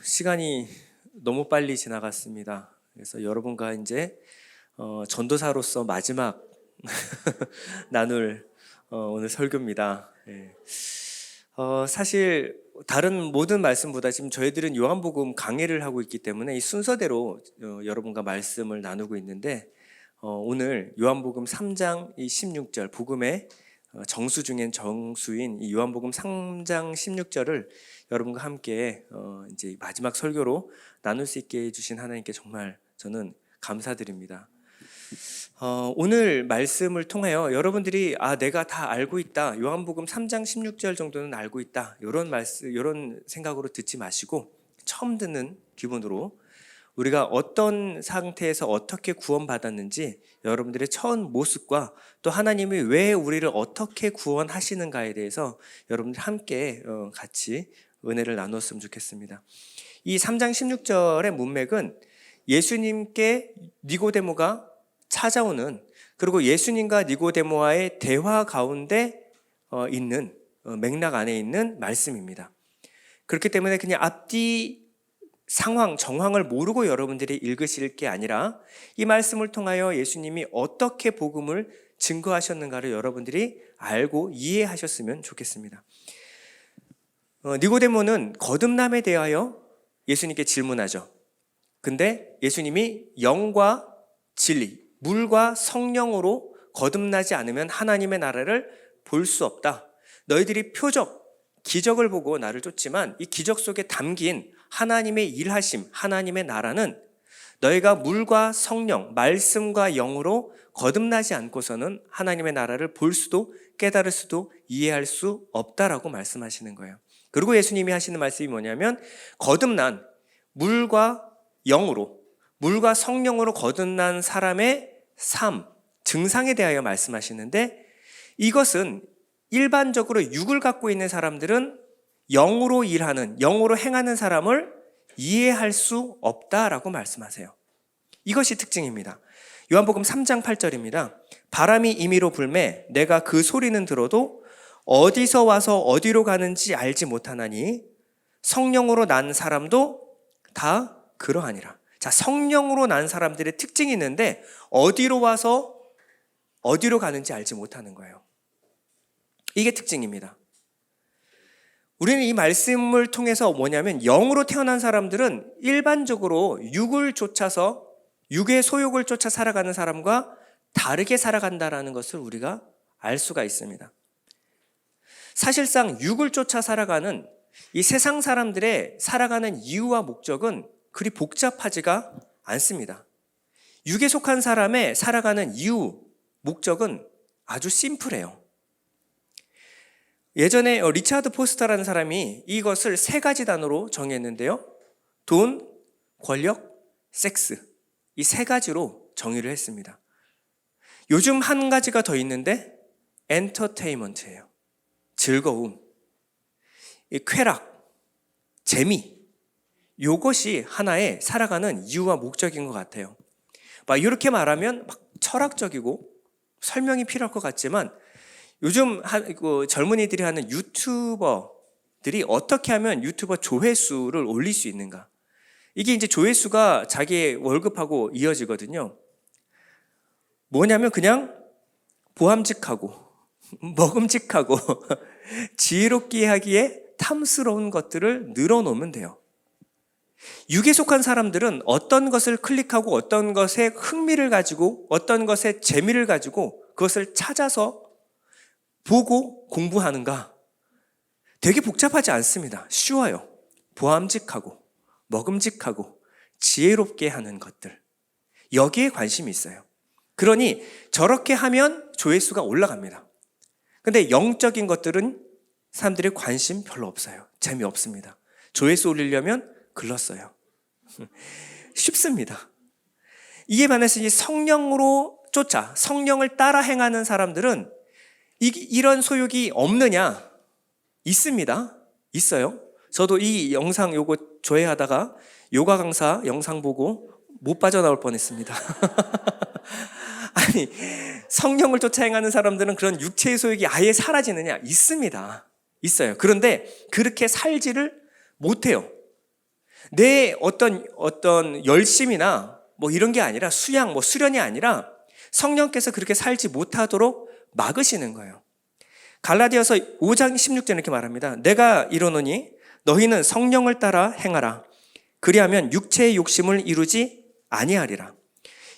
시간이 너무 빨리 지나갔습니다. 그래서 여러분과 이제 전도사로서 마지막 나눌 오늘 설교입니다. 예. 사실 다른 모든 말씀보다 지금 저희들은 요한복음 강해를 하고 있기 때문에 이 순서대로 여러분과 말씀을 나누고 있는데 오늘 요한복음 3장 이 16절 복음의 정수 중엔 정수인 이 요한복음 3장 16절을 여러분과 함께 이제 마지막 설교로 나눌 수 있게 해주신 하나님께 정말 저는 감사드립니다. 오늘 말씀을 통하여 여러분들이 내가 다 알고 있다, 요한복음 3장 16절 정도는 알고 있다, 이런 생각으로 듣지 마시고 처음 듣는 기분으로 우리가 어떤 상태에서 어떻게 구원받았는지 여러분들의 처음 모습과 또 하나님이 왜 우리를 어떻게 구원하시는가에 대해서 여러분들 함께 같이 은혜를 나눴으면 좋겠습니다. 이 3장 16절의 문맥은 예수님께 니고데모가 찾아오는, 그리고 예수님과 니고데모와의 대화 가운데 있는 맥락 안에 있는 말씀입니다. 그렇기 때문에 그냥 앞뒤 상황, 정황을 모르고 여러분들이 읽으실 게 아니라 이 말씀을 통하여 예수님이 어떻게 복음을 증거하셨는가를 여러분들이 알고 이해하셨으면 좋겠습니다. 니고데모는 거듭남에 대하여 예수님께 질문하죠. 근데 예수님이 영과 진리, 물과 성령으로 거듭나지 않으면 하나님의 나라를 볼 수 없다. 너희들이 표적, 기적을 보고 나를 쫓지만 이 기적 속에 담긴 하나님의 일하심, 하나님의 나라는 너희가 물과 성령, 말씀과 영으로 거듭나지 않고서는 하나님의 나라를 볼 수도 깨달을 수도 이해할 수 없다라고 말씀하시는 거예요. 그리고 예수님이 하시는 말씀이 뭐냐면 거듭난 물과 영으로, 물과 성령으로 거듭난 사람의 삶, 증상에 대하여 말씀하시는데, 이것은 일반적으로 육을 갖고 있는 사람들은 영으로 일하는, 영으로 행하는 사람을 이해할 수 없다라고 말씀하세요. 이것이 특징입니다. 요한복음 3장 8절입니다. 바람이 임의로 불매 내가 그 소리는 들어도 어디서 와서 어디로 가는지 알지 못하나니 성령으로 난 사람도 다 그러하니라. 자, 성령으로 난 사람들의 특징이 있는데 어디로 와서 어디로 가는지 알지 못하는 거예요. 이게 특징입니다. 우리는 이 말씀을 통해서 뭐냐면 영으로 태어난 사람들은 일반적으로 육을 쫓아서 육의 소욕을 쫓아 살아가는 사람과 다르게 살아간다는 것을 우리가 알 수가 있습니다. 사실상 육을 쫓아 살아가는 이 세상 사람들의 살아가는 이유와 목적은 그리 복잡하지가 않습니다. 육에 속한 사람의 살아가는 이유, 목적은 아주 심플해요. 예전에 리차드 포스터라는 사람이 이것을 3가지 단어로 정했는데요. 돈, 권력, 섹스, 이 3가지로 정의를 했습니다. 요즘 한 가지가 더 있는데 엔터테인먼트예요. 즐거움, 이 쾌락, 재미, 이것이 하나의 살아가는 이유와 목적인 것 같아요. 이렇게 말하면 철학적이고 설명이 필요할 것 같지만 요즘 젊은이들이 하는 유튜버들이 어떻게 하면 유튜버 조회수를 올릴 수 있는가? 이게 이제 조회수가 자기의 월급하고 이어지거든요. 뭐냐면 그냥 보암직하고 먹음직하고 지혜롭게 하기에 탐스러운 것들을 늘어놓으면 돼요. 육에 속한 사람들은 어떤 것을 클릭하고 어떤 것에 흥미를 가지고 어떤 것에 재미를 가지고 그것을 찾아서 보고 공부하는가? 되게 복잡하지 않습니다. 쉬워요. 보암직하고 먹음직하고 지혜롭게 하는 것들, 여기에 관심이 있어요. 그러니 저렇게 하면 조회수가 올라갑니다. 근데 영적인 것들은 사람들이 관심 별로 없어요. 재미없습니다. 조회수 올리려면 글렀어요. 쉽습니다. 이에 반해서 이 성령으로 쫓아 성령을 따라 행하는 사람들은 이런 소욕이 없느냐? 있습니다. 있어요. 저도 이 영상 요거 조회하다가 요가 강사 영상 보고 못 빠져나올 뻔했습니다. 아니, 성령을 쫓아 행하는 사람들은 그런 육체의 소욕이 아예 사라지느냐? 있습니다. 있어요. 그런데 그렇게 살지를 못해요. 내 어떤 열심이나 뭐 이런 게 아니라 수양, 뭐 수련이 아니라 성령께서 그렇게 살지 못하도록 막으시는 거예요. 갈라디아서 5장 16절 이렇게 말합니다. 내가 이르노니 너희는 성령을 따라 행하라. 그리하면 육체의 욕심을 이루지 아니하리라.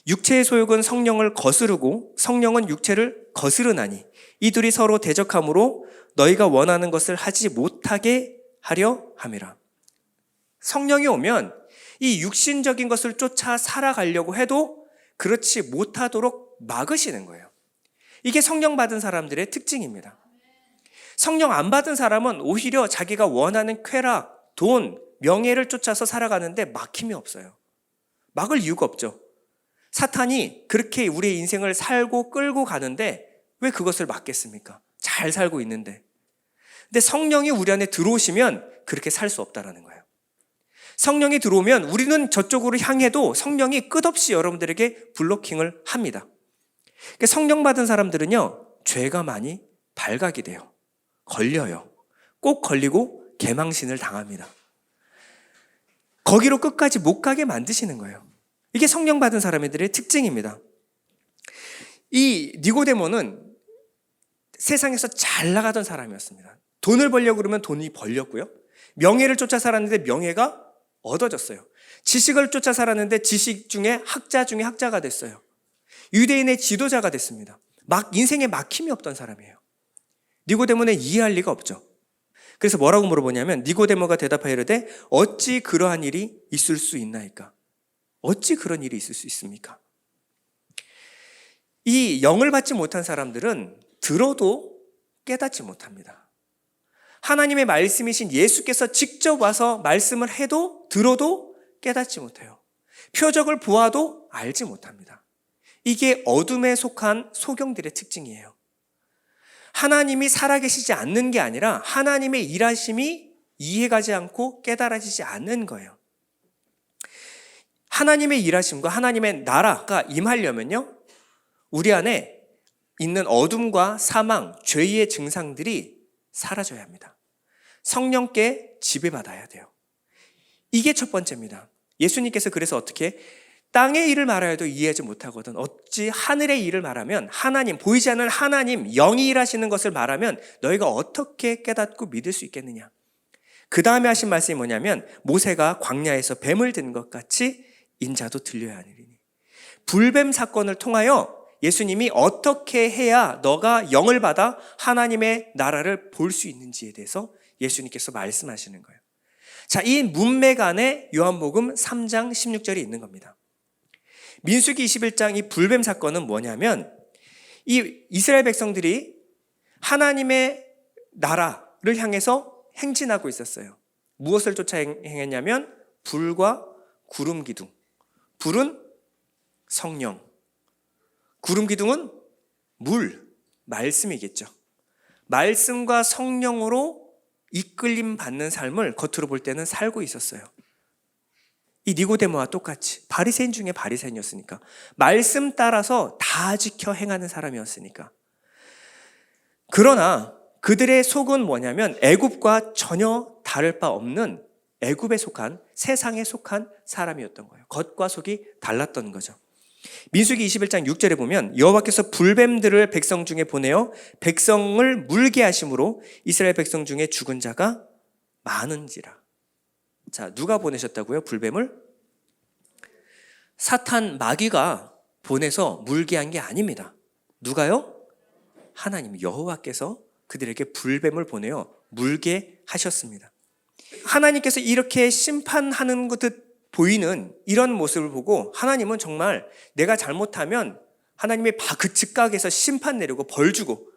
육체의 소욕은 성령을 거스르고 성령은 육체를 거스르나니 이 둘이 서로 대적함으로 너희가 원하는 것을 하지 못하게 하려 함이라. 성령이 오면 이 육신적인 것을 쫓아 살아가려고 해도 그렇지 못하도록 막으시는 거예요. 이게 성령 받은 사람들의 특징입니다. 성령 안 받은 사람은 오히려 자기가 원하는 쾌락, 돈, 명예를 쫓아서 살아가는데 막힘이 없어요. 막을 이유가 없죠. 사탄이 그렇게 우리의 인생을 살고 끌고 가는데 왜 그것을 막겠습니까? 잘 살고 있는데. 근데 성령이 우리 안에 들어오시면 그렇게 살 수 없다라는 거예요. 성령이 들어오면 우리는 저쪽으로 향해도 성령이 끝없이 여러분들에게 블로킹을 합니다. 그러니까 성령 받은 사람들은요, 죄가 많이 발각이 돼요. 걸려요. 꼭 걸리고 개망신을 당합니다. 거기로 끝까지 못 가게 만드시는 거예요. 이게 성령 받은 사람들의 특징입니다. 이 니고데모는 세상에서 잘 나가던 사람이었습니다. 돈을 벌려고 그러면 돈이 벌렸고요. 명예를 쫓아 살았는데 명예가 얻어졌어요. 지식을 쫓아 살았는데 지식 중에 학자 중에 학자가 됐어요. 유대인의 지도자가 됐습니다. 인생에 막힘이 없던 사람이에요. 니고데모는 이해할 리가 없죠. 그래서 뭐라고 물어보냐면 니고데모가 대답하여 이르되 어찌 그러한 일이 있을 수 있나이까? 어찌 그런 일이 있을 수 있습니까? 이 영을 받지 못한 사람들은 들어도 깨닫지 못합니다. 하나님의 말씀이신 예수께서 직접 와서 말씀을 해도 들어도 깨닫지 못해요. 표적을 보아도 알지 못합니다. 이게 어둠에 속한 소경들의 특징이에요. 하나님이 살아계시지 않는 게 아니라 하나님의 일하심이 이해가지 않고 깨달아지지 않는 거예요. 하나님의 일하심과 하나님의 나라가 임하려면요, 우리 안에 있는 어둠과 사망, 죄의 증상들이 사라져야 합니다. 성령께 지배받아야 돼요. 이게 첫 번째입니다. 예수님께서 그래서 어떻게 땅의 일을 말하여도 이해하지 못하거든 어찌 하늘의 일을 말하면 하나님, 보이지 않는 하나님, 영이 일하시는 것을 말하면 너희가 어떻게 깨닫고 믿을 수 있겠느냐. 그 다음에 하신 말씀이 뭐냐면 모세가 광야에서 뱀을 든 것 같이 인자도 들려야 하리니. 불뱀 사건을 통하여 예수님이 어떻게 해야 너가 영을 받아 하나님의 나라를 볼 수 있는지에 대해서 예수님께서 말씀하시는 거예요. 자, 이 문맥 안에 요한복음 3장 16절이 있는 겁니다. 민수기 21장 이 불뱀 사건은 뭐냐면 이 이스라엘 백성들이 하나님의 나라를 향해서 행진하고 있었어요. 무엇을 쫓아 행했냐면 불과 구름 기둥. 불은 성령, 구름 기둥은 물, 말씀이겠죠. 말씀과 성령으로 이끌림 받는 삶을 겉으로 볼 때는 살고 있었어요. 이 니고데모와 똑같이 바리새인 중에 바리새인이었으니까, 말씀 따라서 다 지켜 행하는 사람이었으니까. 그러나 그들의 속은 뭐냐면 애굽과 전혀 다를 바 없는 애굽에 속한, 세상에 속한 사람이었던 거예요. 겉과 속이 달랐던 거죠. 민수기 21장 6절에 보면 여호와께서 불뱀들을 백성 중에 보내어 백성을 물게 하심으로 이스라엘 백성 중에 죽은 자가 많은지라. 자, 누가 보내셨다고요? 불뱀을? 사탄 마귀가 보내서 물게 한 게 아닙니다. 누가요? 하나님 여호와께서 그들에게 불뱀을 보내어 물게 하셨습니다. 하나님께서 이렇게 심판하는 듯 보이는 이런 모습을 보고 하나님은 정말 내가 잘못하면 하나님이 그 즉각에서 심판 내리고 벌 주고,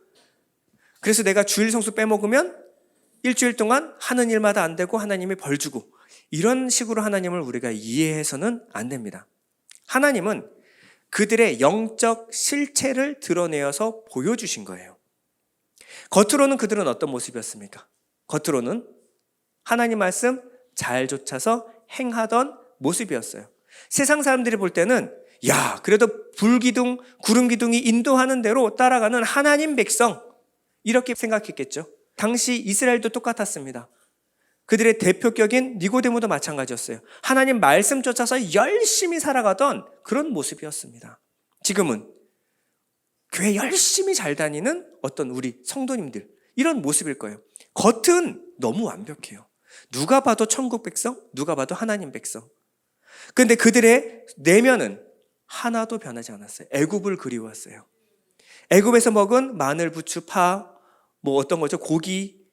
그래서 내가 주일 성수 빼먹으면 일주일 동안 하는 일마다 안 되고 하나님이 벌 주고, 이런 식으로 하나님을 우리가 이해해서는 안 됩니다. 하나님은 그들의 영적 실체를 드러내어서 보여주신 거예요. 겉으로는 그들은 어떤 모습이었습니까? 겉으로는 하나님 말씀 잘 좇아서 행하던 모습이었어요. 세상 사람들이 볼 때는 야, 그래도 불기둥, 구름기둥이 인도하는 대로 따라가는 하나님 백성, 이렇게 생각했겠죠. 당시 이스라엘도 똑같았습니다. 그들의 대표격인 니고데모도 마찬가지였어요. 하나님 말씀 쫓아서 열심히 살아가던 그런 모습이었습니다. 지금은 교회 열심히 잘 다니는 어떤 우리 성도님들, 이런 모습일 거예요. 겉은 너무 완벽해요. 누가 봐도 천국 백성, 누가 봐도 하나님 백성. 그런데 그들의 내면은 하나도 변하지 않았어요. 애굽을 그리웠어요. 애굽에서 먹은 마늘, 부추, 파, 뭐 어떤 거죠? 고기,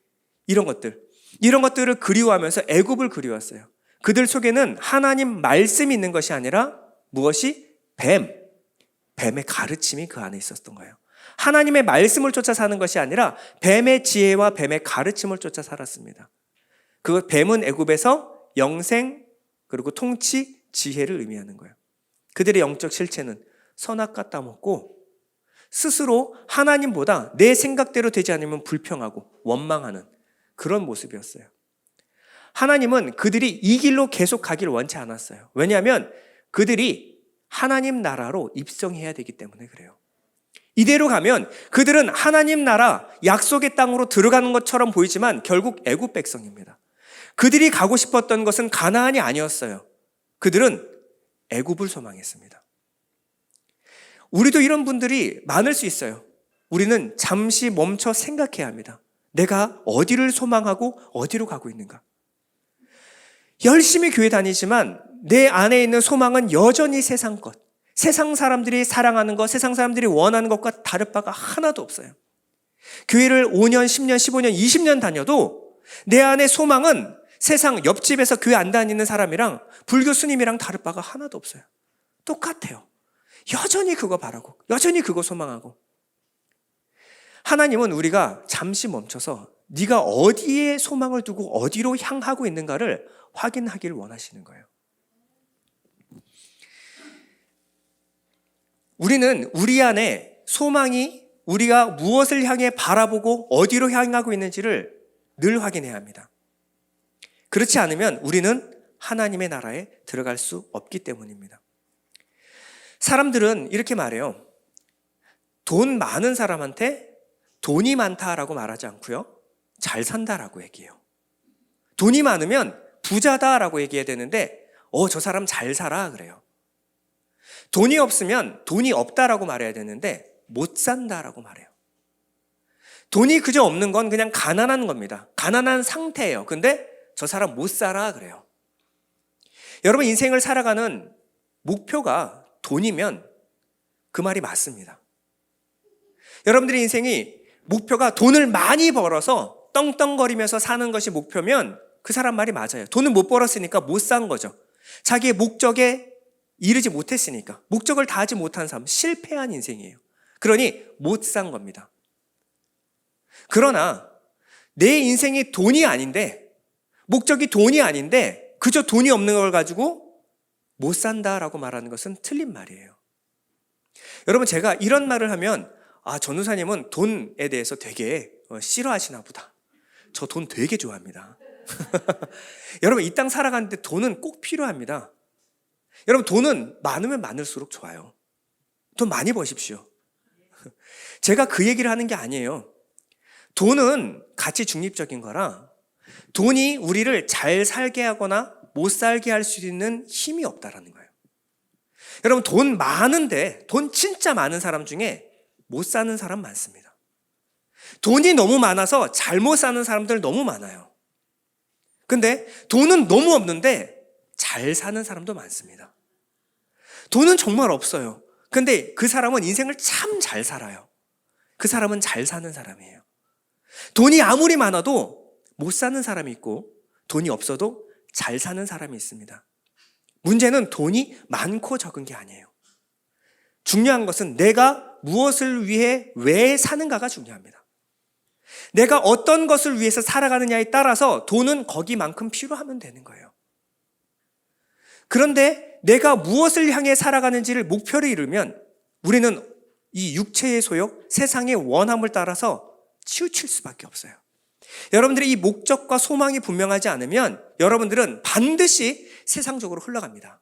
이런 것들을 그리워하면서 애굽을 그리웠어요. 그들 속에는 하나님 말씀이 있는 것이 아니라 무엇이? 뱀의 가르침이 그 안에 있었던 거예요. 하나님의 말씀을 쫓아 사는 것이 아니라 뱀의 지혜와 뱀의 가르침을 쫓아 살았습니다. 그 뱀은 애굽에서 영생 그리고 통치, 지혜를 의미하는 거예요. 그들의 영적 실체는 선악과 따먹고 스스로 하나님보다 내 생각대로 되지 않으면 불평하고 원망하는 그런 모습이었어요. 하나님은 그들이 이 길로 계속 가길 원치 않았어요. 왜냐하면 그들이 하나님 나라로 입성해야 되기 때문에 그래요. 이대로 가면 그들은 하나님 나라 약속의 땅으로 들어가는 것처럼 보이지만 결국 애굽 백성입니다. 그들이 가고 싶었던 것은 가나안이 아니었어요. 그들은 애굽을 소망했습니다. 우리도 이런 분들이 많을 수 있어요. 우리는 잠시 멈춰 생각해야 합니다. 내가 어디를 소망하고 어디로 가고 있는가? 열심히 교회 다니지만 내 안에 있는 소망은 여전히 세상 것, 세상 사람들이 사랑하는 것, 세상 사람들이 원하는 것과 다를 바가 하나도 없어요. 교회를 5년, 10년, 15년, 20년 다녀도 내 안의 소망은 세상 옆집에서 교회 안 다니는 사람이랑 불교 스님이랑 다를 바가 하나도 없어요. 똑같아요. 여전히 그거 바라고, 여전히 그거 소망하고. 하나님은 우리가 잠시 멈춰서 네가 어디에 소망을 두고 어디로 향하고 있는가를 확인하기를 원하시는 거예요. 우리는 우리 안에 소망이 우리가 무엇을 향해 바라보고 어디로 향하고 있는지를 늘 확인해야 합니다. 그렇지 않으면 우리는 하나님의 나라에 들어갈 수 없기 때문입니다. 사람들은 이렇게 말해요. 돈 많은 사람한테 돈이 많다라고 말하지 않고요. 잘 산다라고 얘기해요. 돈이 많으면 부자다라고 얘기해야 되는데 저 사람 잘 살아 그래요. 돈이 없으면 돈이 없다라고 말해야 되는데 못 산다라고 말해요. 돈이 그저 없는 건 그냥 가난한 겁니다. 가난한 상태예요. 근데 저 사람 못 살아 그래요. 여러분 인생을 살아가는 목표가 돈이면 그 말이 맞습니다. 여러분들의 인생이 목표가 돈을 많이 벌어서 떵떵거리면서 사는 것이 목표면 그 사람 말이 맞아요. 돈을 못 벌었으니까 못 산 거죠. 자기의 목적에 이르지 못했으니까, 목적을 다하지 못한 삶, 실패한 인생이에요. 그러니 못 산 겁니다. 그러나 내 인생이 돈이 아닌데, 목적이 돈이 아닌데 그저 돈이 없는 걸 가지고 못 산다라고 말하는 것은 틀린 말이에요. 여러분 제가 이런 말을 하면 전우사님은 돈에 대해서 되게 싫어하시나 보다. 저 돈 되게 좋아합니다. 여러분 이 땅 살아가는데 돈은 꼭 필요합니다. 여러분 돈은 많으면 많을수록 좋아요. 돈 많이 버십시오. 제가 그 얘기를 하는 게 아니에요. 돈은 가치 중립적인 거라 돈이 우리를 잘 살게 하거나 못 살게 할 수 있는 힘이 없다라는 거예요. 여러분 돈 많은데 돈 진짜 많은 사람 중에 못 사는 사람 많습니다. 돈이 너무 많아서 잘못 사는 사람들 너무 많아요. 근데 돈은 너무 없는데 잘 사는 사람도 많습니다. 돈은 정말 없어요. 근데 그 사람은 인생을 참 잘 살아요. 그 사람은 잘 사는 사람이에요. 돈이 아무리 많아도 못 사는 사람이 있고 돈이 없어도 잘 사는 사람이 있습니다. 문제는 돈이 많고 적은 게 아니에요. 중요한 것은 내가 무엇을 위해 왜 사는가가 중요합니다. 내가 어떤 것을 위해서 살아가느냐에 따라서 돈은 거기만큼 필요하면 되는 거예요. 그런데 내가 무엇을 향해 살아가는지를 목표를 이루면 우리는 이 육체의 소욕, 세상의 원함을 따라서 치우칠 수밖에 없어요. 여러분들의 이 목적과 소망이 분명하지 않으면 여러분들은 반드시 세상적으로 흘러갑니다.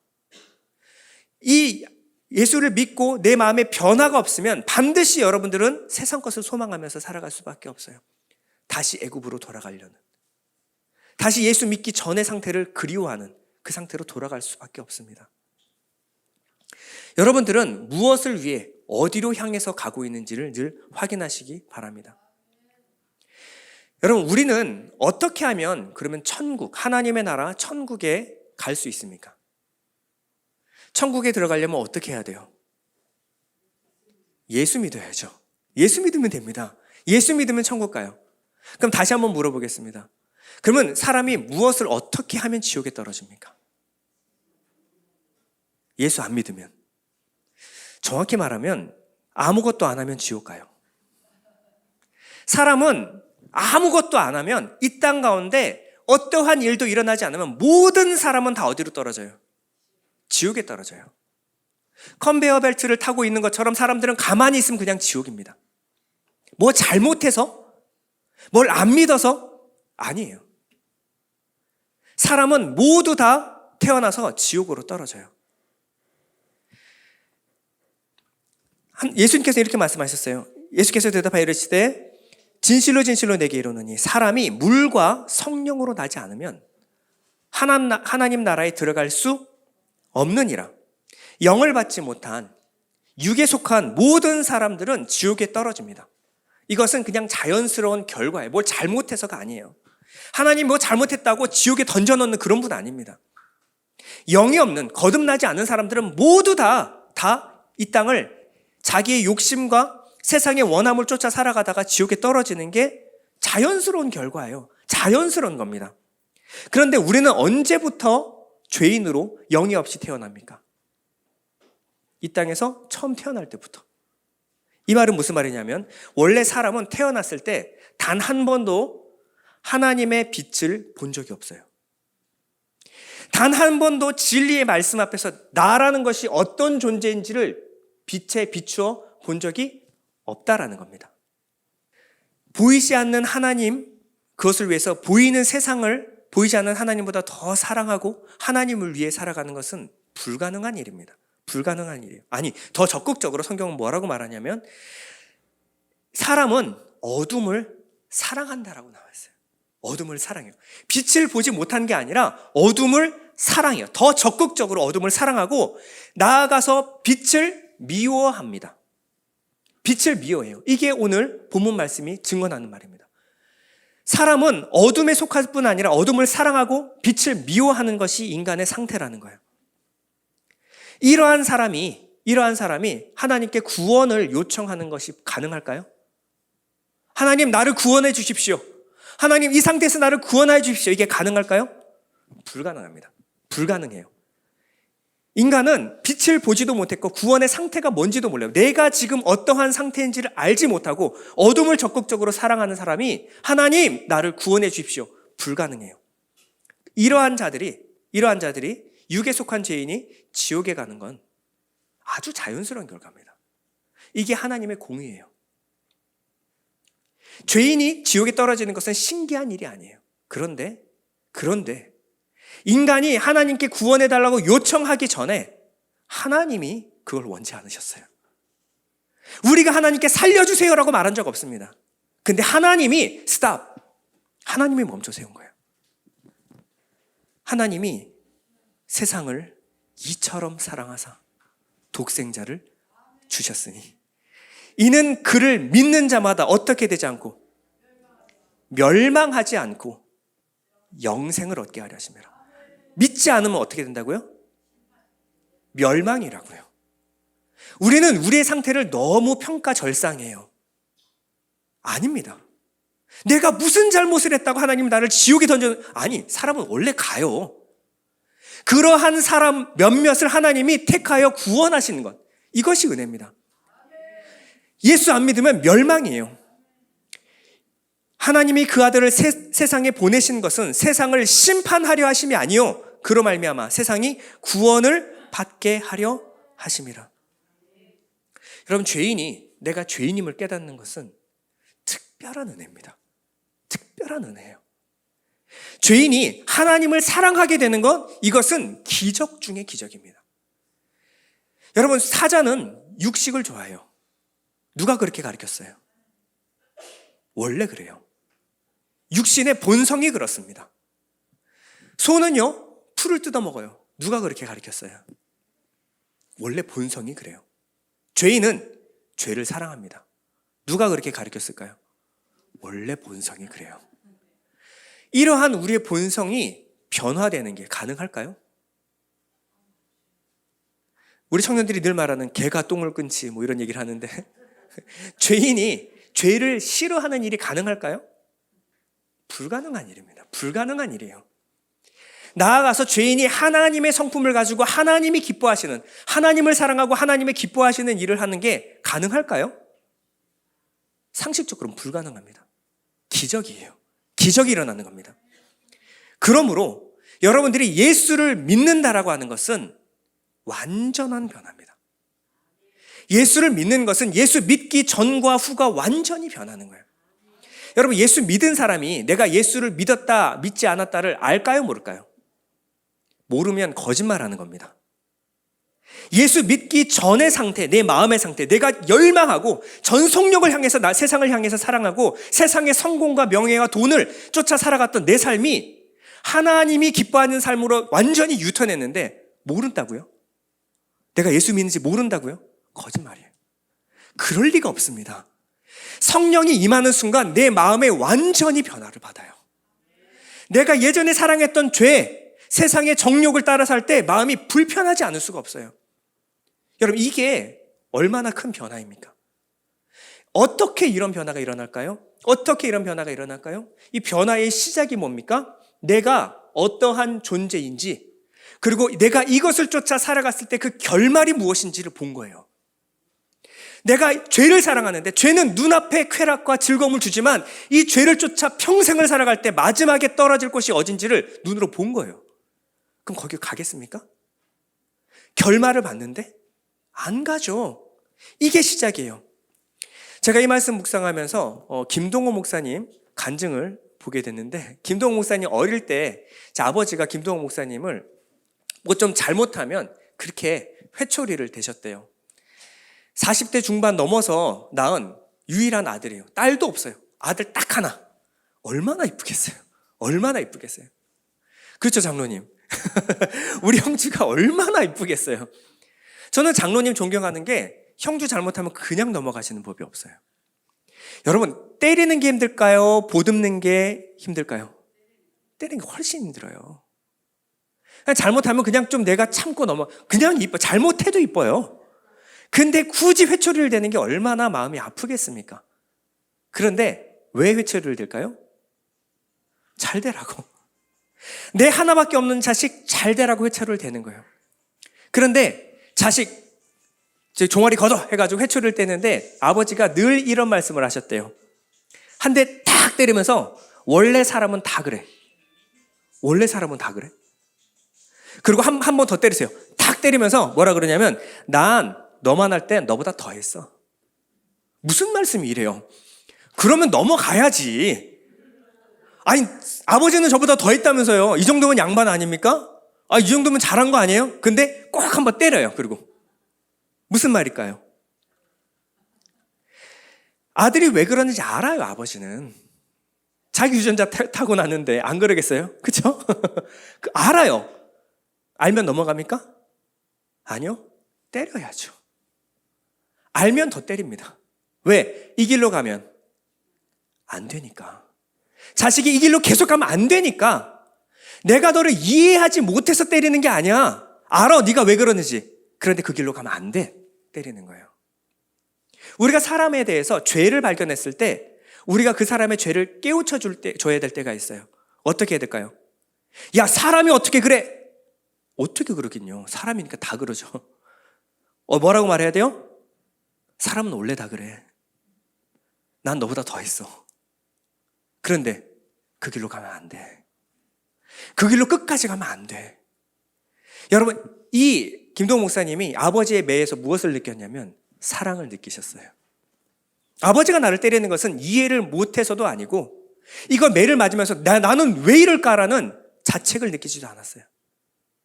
이 예수를 믿고 내 마음에 변화가 없으면 반드시 여러분들은 세상 것을 소망하면서 살아갈 수밖에 없어요. 다시 애굽으로 돌아가려는, 다시 예수 믿기 전의 상태를 그리워하는 그 상태로 돌아갈 수밖에 없습니다. 여러분들은 무엇을 위해 어디로 향해서 가고 있는지를 늘 확인하시기 바랍니다. 여러분, 우리는 어떻게 하면 그러면 천국, 하나님의 나라 천국에 갈 수 있습니까? 천국에 들어가려면 어떻게 해야 돼요? 예수 믿어야죠. 예수 믿으면 됩니다. 예수 믿으면 천국 가요. 그럼 다시 한번 물어보겠습니다. 그러면 사람이 무엇을 어떻게 하면 지옥에 떨어집니까? 예수 안 믿으면. 정확히 말하면 아무것도 안 하면 지옥 가요. 사람은 아무것도 안 하면 이 땅 가운데 어떠한 일도 일어나지 않으면 모든 사람은 다 어디로 떨어져요? 지옥에 떨어져요. 컨베이어 벨트를 타고 있는 것처럼 사람들은 가만히 있으면 그냥 지옥입니다. 뭐 잘못해서? 뭘 안 믿어서? 아니에요. 사람은 모두 다 태어나서 지옥으로 떨어져요. 예수님께서 이렇게 말씀하셨어요. 예수께서 대답하여 이르시되 진실로 진실로 내게 이르노니 사람이 물과 성령으로 나지 않으면 하나님 나라에 들어갈 수 없느니라. 영을 받지 못한 육에 속한 모든 사람들은 지옥에 떨어집니다. 이것은 그냥 자연스러운 결과예요. 뭘 잘못해서가 아니에요. 하나님 뭐 잘못했다고 지옥에 던져넣는 그런 분 아닙니다. 영이 없는, 거듭나지 않은 사람들은 모두 다 이 땅을 자기의 욕심과 세상의 원함을 쫓아 살아가다가 지옥에 떨어지는 게 자연스러운 결과예요. 자연스러운 겁니다. 그런데 우리는 언제부터 죄인으로 영이 없이 태어납니까? 이 땅에서 처음 태어날 때부터. 이 말은 무슨 말이냐면 원래 사람은 태어났을 때 단 한 번도 하나님의 빛을 본 적이 없어요. 단 한 번도 진리의 말씀 앞에서 나라는 것이 어떤 존재인지를 빛에 비추어 본 적이 없다라는 겁니다. 보이지 않는 하나님, 그것을 위해서 보이는 세상을 보이지 않는 하나님보다 더 사랑하고 하나님을 위해 살아가는 것은 불가능한 일입니다. 불가능한 일이에요. 아니, 더 적극적으로 성경은 뭐라고 말하냐면 사람은 어둠을 사랑한다라고 나와 있어요. 어둠을 사랑해요. 빛을 보지 못한 게 아니라 어둠을 사랑해요. 더 적극적으로 어둠을 사랑하고 나아가서 빛을 미워합니다. 빛을 미워해요. 이게 오늘 본문 말씀이 증언하는 말입니다. 사람은 어둠에 속할 뿐 아니라 어둠을 사랑하고 빛을 미워하는 것이 인간의 상태라는 거예요. 이러한 사람이 하나님께 구원을 요청하는 것이 가능할까요? 하나님 나를 구원해 주십시오. 하나님 이 상태에서 나를 구원해 주십시오. 이게 가능할까요? 불가능합니다. 불가능해요. 인간은 빛을 보지도 못했고 구원의 상태가 뭔지도 몰라요. 내가 지금 어떠한 상태인지를 알지 못하고 어둠을 적극적으로 사랑하는 사람이 하나님 나를 구원해 주십시오. 불가능해요. 이러한 자들이 육에 속한 죄인이 지옥에 가는 건 아주 자연스러운 결과입니다. 이게 하나님의 공의예요. 죄인이 지옥에 떨어지는 것은 신기한 일이 아니에요. 그런데 인간이 하나님께 구원해달라고 요청하기 전에 하나님이 그걸 원치 않으셨어요. 우리가 하나님께 살려주세요라고 말한 적 없습니다. 근데 하나님이 하나님이 멈춰 세운 거예요. 하나님이 세상을 이처럼 사랑하사 독생자를 주셨으니 이는 그를 믿는 자마다 어떻게 되지 않고 멸망하지 않고 영생을 얻게 하려 하심이라. 믿지 않으면 어떻게 된다고요? 멸망이라고요. 우리는 우리의 상태를 너무 평가절상해요. 아닙니다. 내가 무슨 잘못을 했다고 하나님이 나를 지옥에 아니, 사람은 원래 가요. 그러한 사람 몇몇을 하나님이 택하여 구원하시는 것, 이것이 은혜입니다. 예수 안 믿으면 멸망이에요. 하나님이 그 아들을 세상에 보내신 것은 세상을 심판하려 하심이 아니요 그로 말미암아 세상이 구원을 받게 하려 하심이라. 여러분, 내가 죄인임을 깨닫는 것은 특별한 은혜입니다. 특별한 은혜예요. 죄인이 하나님을 사랑하게 되는 것, 이것은 기적 중의 기적입니다. 여러분, 사자는 육식을 좋아해요. 누가 그렇게 가르쳤어요? 원래 그래요. 육신의 본성이 그렇습니다. 소는요, 풀을 뜯어 먹어요. 누가 그렇게 가르쳤어요? 원래 본성이 그래요. 죄인은 죄를 사랑합니다. 누가 그렇게 가르쳤을까요? 원래 본성이 그래요. 이러한 우리의 본성이 변화되는 게 가능할까요? 우리 청년들이 늘 말하는 개가 똥을 끊지 뭐 이런 얘기를 하는데 죄인이 죄를 싫어하는 일이 가능할까요? 불가능한 일입니다. 불가능한 일이에요. 나아가서 죄인이 하나님의 성품을 가지고 하나님이 기뻐하시는, 하나님을 사랑하고 하나님의 기뻐하시는 일을 하는 게 가능할까요? 상식적으로는 불가능합니다. 기적이에요. 기적이 일어나는 겁니다. 그러므로 여러분들이 예수를 믿는다라고 하는 것은 완전한 변화입니다. 예수를 믿는 것은 예수 믿기 전과 후가 완전히 변하는 거예요. 여러분, 예수 믿은 사람이 내가 예수를 믿었다, 믿지 않았다를 알까요, 모를까요? 모르면 거짓말하는 겁니다. 예수 믿기 전의 상태, 내 마음의 상태, 내가 열망하고 전속력을 향해서 세상을 향해서 사랑하고 세상의 성공과 명예와 돈을 쫓아 살아갔던 내 삶이 하나님이 기뻐하는 삶으로 완전히 유턴했는데 모른다고요? 내가 예수 믿는지 모른다고요? 거짓말이에요. 그럴 리가 없습니다. 성령이 임하는 순간 내 마음에 완전히 변화를 받아요. 내가 예전에 사랑했던 죄, 세상의 정욕을 따라 살 때 마음이 불편하지 않을 수가 없어요. 여러분, 이게 얼마나 큰 변화입니까? 어떻게 이런 변화가 일어날까요? 어떻게 이런 변화가 일어날까요? 이 변화의 시작이 뭡니까? 내가 어떠한 존재인지, 그리고 내가 이것을 쫓아 살아갔을 때 그 결말이 무엇인지를 본 거예요. 내가 죄를 사랑하는데 죄는 눈앞에 쾌락과 즐거움을 주지만 이 죄를 쫓아 평생을 살아갈 때 마지막에 떨어질 곳이 어딘지를 눈으로 본 거예요. 그럼 거기 가겠습니까? 결말을 봤는데 안 가죠. 이게 시작이에요. 제가 이 말씀 묵상하면서 김동호 목사님 간증을 보게 됐는데, 김동호 목사님 어릴 때 제 아버지가 김동호 목사님을 뭐 좀 잘못하면 그렇게 회초리를 대셨대요. 40대 중반 넘어서 낳은 유일한 아들이에요. 딸도 없어요. 아들 딱 하나. 얼마나 이쁘겠어요. 얼마나 이쁘겠어요. 그렇죠, 장로님? 우리 형주가 얼마나 이쁘겠어요. 저는 장로님 존경하는 게 형주 잘못하면 그냥 넘어가시는 법이 없어요. 여러분, 때리는 게 힘들까요? 보듬는 게 힘들까요? 때리는 게 훨씬 힘들어요. 그냥 잘못하면 그냥 좀 내가 참고 그냥 이뻐. 잘못해도 이뻐요. 근데 굳이 회초리를 대는 게 얼마나 마음이 아프겠습니까? 그런데 왜 회초리를 댈까요? 잘 되라고. 내 하나밖에 없는 자식 잘 되라고 회초리를 대는 거예요. 그런데 자식 종아리 걷어 해가지고 회초리를 떼는데 아버지가 늘 이런 말씀을 하셨대요. 한 대 탁 때리면서 원래 사람은 다 그래. 원래 사람은 다 그래. 그리고 한 번 더 때리세요. 탁 때리면서 뭐라 그러냐면 난 너만 할 땐 너보다 더 했어. 무슨 말씀이 이래요? 그러면 넘어가야지. 아니, 아버지는 저보다 더 했다면서요. 이 정도면 양반 아닙니까? 이 정도면 잘한 거 아니에요? 근데 꼭 한번 때려요. 그리고 무슨 말일까요? 아들이 왜 그러는지 알아요. 아버지는 자기 유전자 타고 났는데 안 그러겠어요? 그렇죠? 알아요. 알면 넘어갑니까? 아니요. 때려야죠. 알면 더 때립니다. 왜? 이 길로 가면 안 되니까. 자식이 이 길로 계속 가면 안 되니까. 내가 너를 이해하지 못해서 때리는 게 아니야. 알아, 네가 왜 그러는지. 그런데 그 길로 가면 안 돼. 때리는 거예요. 우리가 사람에 대해서 죄를 발견했을 때 우리가 그 사람의 죄를 깨우쳐 줘야 될 때가 있어요. 어떻게 해야 될까요? 야, 사람이 어떻게 그래? 어떻게 그러긴요. 사람이니까 다 그러죠. 뭐라고 말해야 돼요? 사람은 원래 다 그래. 난 너보다 더 했어. 그런데 그 길로 가면 안 돼. 그 길로 끝까지 가면 안 돼. 여러분, 이 김동호 목사님이 아버지의 매에서 무엇을 느꼈냐면 사랑을 느끼셨어요. 아버지가 나를 때리는 것은 이해를 못해서도 아니고 이거 매를 맞으면서 나는 왜 이럴까라는 자책을 느끼지도 않았어요.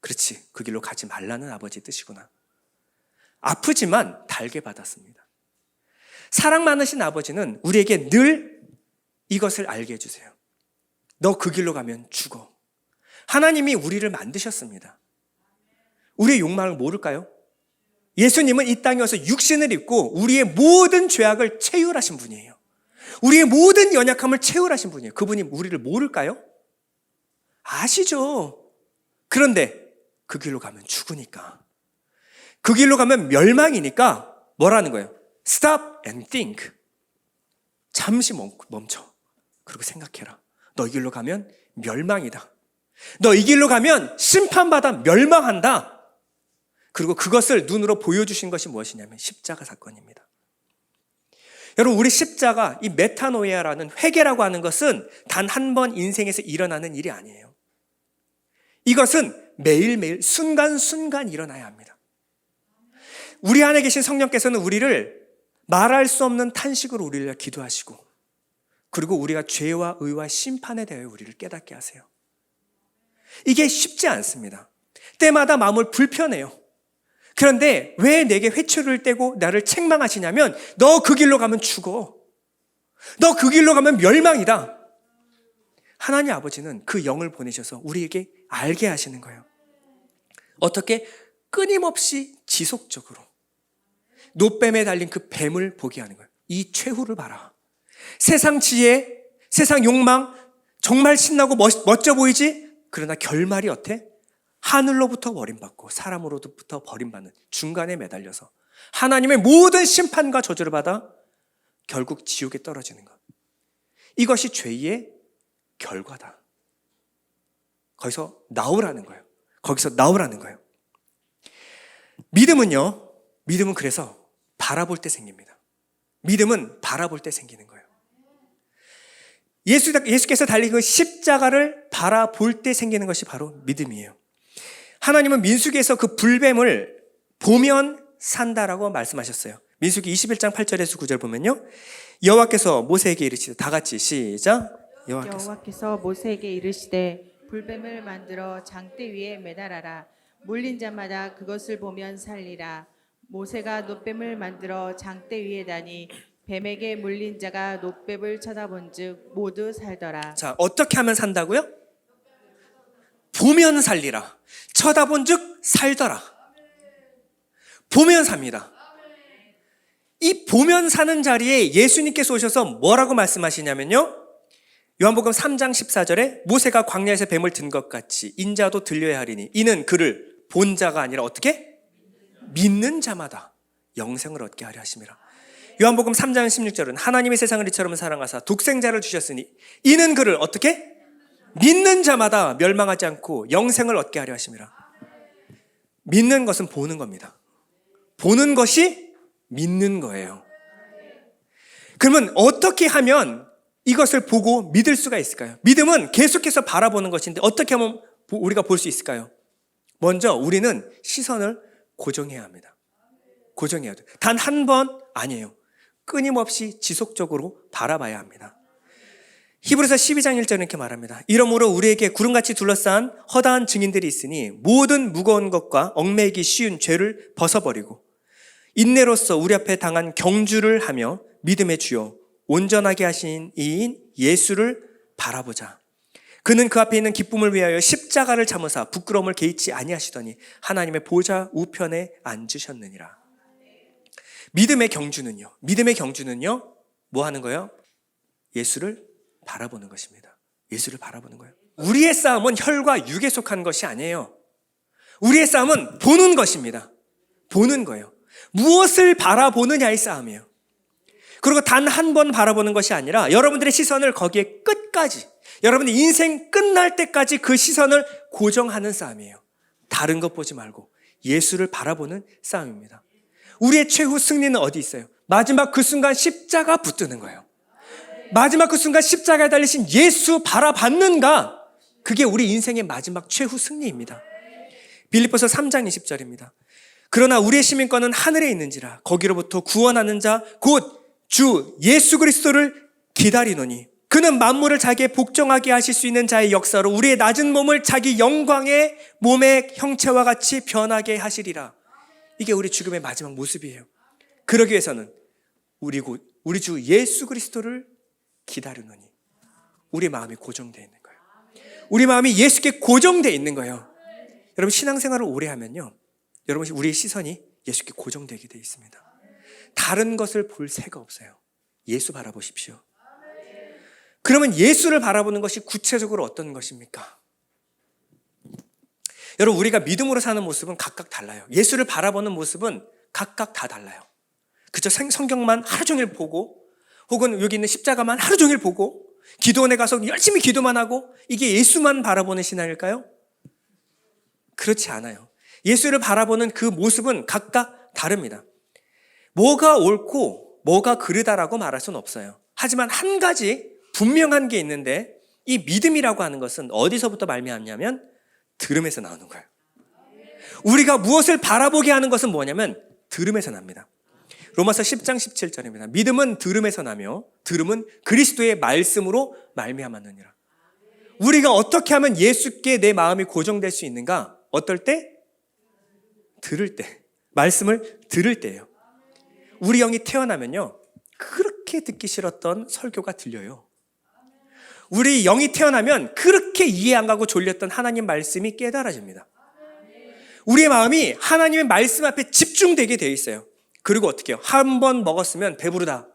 그렇지, 그 길로 가지 말라는 아버지의 뜻이구나. 아프지만 달게 받았습니다. 사랑 많으신 아버지는 우리에게 늘 이것을 알게 해주세요. 너 그 길로 가면 죽어. 하나님이 우리를 만드셨습니다. 우리의 욕망을 모를까요? 예수님은 이 땅에 와서 육신을 입고 우리의 모든 죄악을 채울하신 분이에요. 우리의 모든 연약함을 채울하신 분이에요. 그분이 우리를 모를까요? 아시죠? 그런데 그 길로 가면 죽으니까, 그 길로 가면 멸망이니까 뭐라는 거예요? Stop and think. 잠시 멈춰. 그리고 생각해라. 너 이 길로 가면 멸망이다. 너 이 길로 가면 심판받아 멸망한다. 그리고 그것을 눈으로 보여주신 것이 무엇이냐면 십자가 사건입니다. 여러분, 우리 십자가, 이 메타노이아라는 회개라고 하는 것은 단 한 번 인생에서 일어나는 일이 아니에요. 이것은 매일매일 순간순간 일어나야 합니다. 우리 안에 계신 성령께서는 우리를 말할 수 없는 탄식으로 우리를 기도하시고, 그리고 우리가 죄와 의와 심판에 대해 우리를 깨닫게 하세요. 이게 쉽지 않습니다. 때마다 마음을 불편해요. 그런데 왜 내게 회초리를 떼고 나를 책망하시냐면, 너 그 길로 가면 죽어. 너 그 길로 가면 멸망이다. 하나님 아버지는 그 영을 보내셔서 우리에게 알게 하시는 거예요. 어떻게? 끊임없이 지속적으로 노뱀에 달린 그 뱀을 보게 하는 거예요. 이 최후를 봐라. 세상 지혜, 세상 욕망, 정말 신나고 멋져 보이지? 그러나 결말이 어때? 하늘로부터 버림받고 사람으로부터 버림받는 중간에 매달려서 하나님의 모든 심판과 저주를 받아 결국 지옥에 떨어지는 것. 이것이 죄의 결과다. 거기서 나오라는 거예요. 거기서 나오라는 거예요. 믿음은 그래서 바라볼 때 생깁니다. 믿음은 바라볼 때 생기는 거예요. 예수께서 달린 그 십자가를 바라볼 때 생기는 것이 바로 믿음이에요. 하나님은 민수기에서 그 불뱀을 보면 산다라고 말씀하셨어요. 민수기 21장 8절에서 9절 보면요, 여호와께서 모세에게 이르시되, 다 같이 시작. 여호와께서 모세에게 이르시되 불뱀을 만들어 장대 위에 매달아라. 물린 자마다 그것을 보면 살리라. 모세가 놋뱀을 만들어 장대 위에 다니 뱀에게 물린 자가 놋뱀을 쳐다본즉 모두 살더라. 자, 어떻게 하면 산다고요? 보면 살리라. 쳐다본즉 살더라. 보면 삽니다. 이 보면 사는 자리에 예수님께서 오셔서 뭐라고 말씀하시냐면요, 요한복음 3장 14절에 모세가 광야에서 뱀을 든 것 같이 인자도 들려야 하리니 이는 그를 본 자가 아니라 어떻게? 믿는 자마다 영생을 얻게 하려 하심이라. 요한복음 3장 16절은 하나님이 세상을 이처럼 사랑하사 독생자를 주셨으니 이는 그를 어떻게? 믿는 자마다 멸망하지 않고 영생을 얻게 하려 하심이라. 믿는 것은 보는 겁니다. 보는 것이 믿는 거예요. 그러면 어떻게 하면 이것을 보고 믿을 수가 있을까요? 믿음은 계속해서 바라보는 것인데 어떻게 하면 우리가 볼 수 있을까요? 먼저 우리는 시선을 고정해야 합니다. 고정해야 돼요. 단 한 번 아니에요. 끊임없이 지속적으로 바라봐야 합니다. 히브리서 12장 1절은 이렇게 말합니다. 이러므로 우리에게 구름같이 둘러싼 허다한 증인들이 있으니 모든 무거운 것과 얽매이기 쉬운 죄를 벗어버리고 인내로써 우리 앞에 당한 경주를 하며 믿음의 주요 온전하게 하신 이인 예수를 바라보자. 그는 그 앞에 있는 기쁨을 위하여 십자가를 참으사 부끄러움을 개의치 아니하시더니 하나님의 보좌 우편에 앉으셨느니라. 믿음의 경주는요 뭐 하는 거예요? 예수를 바라보는 것입니다. 예수를 바라보는 거예요. 우리의 싸움은 혈과 육에 속한 것이 아니에요. 우리의 싸움은 보는 것입니다. 보는 거예요. 무엇을 바라보느냐의 싸움이에요. 그리고 단 한 번 바라보는 것이 아니라 여러분들의 시선을 거기에 끝까지, 여러분의 인생 끝날 때까지 그 시선을 고정하는 싸움이에요. 다른 것 보지 말고 예수를 바라보는 싸움입니다. 우리의 최후 승리는 어디 있어요? 마지막 그 순간 십자가 붙드는 거예요. 마지막 그 순간 십자가에 달리신 예수 바라봤는가? 그게 우리 인생의 마지막 최후 승리입니다. 빌립보서 3장 20절입니다. 그러나 우리의 시민권은 하늘에 있는지라 거기로부터 구원하는 자 곧 주 예수 그리스도를 기다리노니 그는 만물을 자기의 복종하게 하실 수 있는 자의 역사로 우리의 낮은 몸을 자기 영광의 몸의 형체와 같이 변하게 하시리라. 이게 우리 죽음의 마지막 모습이에요. 그러기 위해서는 우리 주 예수 그리스도를 기다리노니 우리 마음이 고정되어 있는 거예요. 우리 마음이 예수께 고정되어 있는 거예요. 여러분 신앙생활을 오래 하면요, 여러분 우리의 시선이 예수께 고정되게 되어 있습니다. 다른 것을 볼 새가 없어요. 예수 바라보십시오. 그러면 예수를 바라보는 것이 구체적으로 어떤 것입니까? 여러분 우리가 믿음으로 사는 모습은 각각 달라요. 예수를 바라보는 모습은 각각 다 달라요. 그저 성경만 하루 종일 보고, 혹은 여기 있는 십자가만 하루 종일 보고, 기도원에 가서 열심히 기도만 하고, 이게 예수만 바라보는 신앙일까요? 그렇지 않아요. 예수를 바라보는 그 모습은 각각 다릅니다. 뭐가 옳고 뭐가 그르다라고 말할 수는 없어요. 하지만 한 가지 분명한 게 있는데, 이 믿음이라고 하는 것은 어디서부터 말미암냐면 들음에서 나오는 거예요. 우리가 무엇을 바라보게 하는 것은 뭐냐면 들음에서 납니다. 로마서 10장 17절입니다. 믿음은 들음에서 나며 들음은 그리스도의 말씀으로 말미암았느니라. 우리가 어떻게 하면 예수께 내 마음이 고정될 수 있는가? 어떨 때? 들을 때. 말씀을 들을 때예요. 우리 영이 태어나면요, 그렇게 듣기 싫었던 설교가 들려요. 우리 영이 태어나면 그렇게 이해 안 가고 졸렸던 하나님 말씀이 깨달아집니다. 우리의 마음이 하나님의 말씀 앞에 집중되게 되어 있어요. 그리고 어떻게 해요? 한 번 먹었으면 배부르다.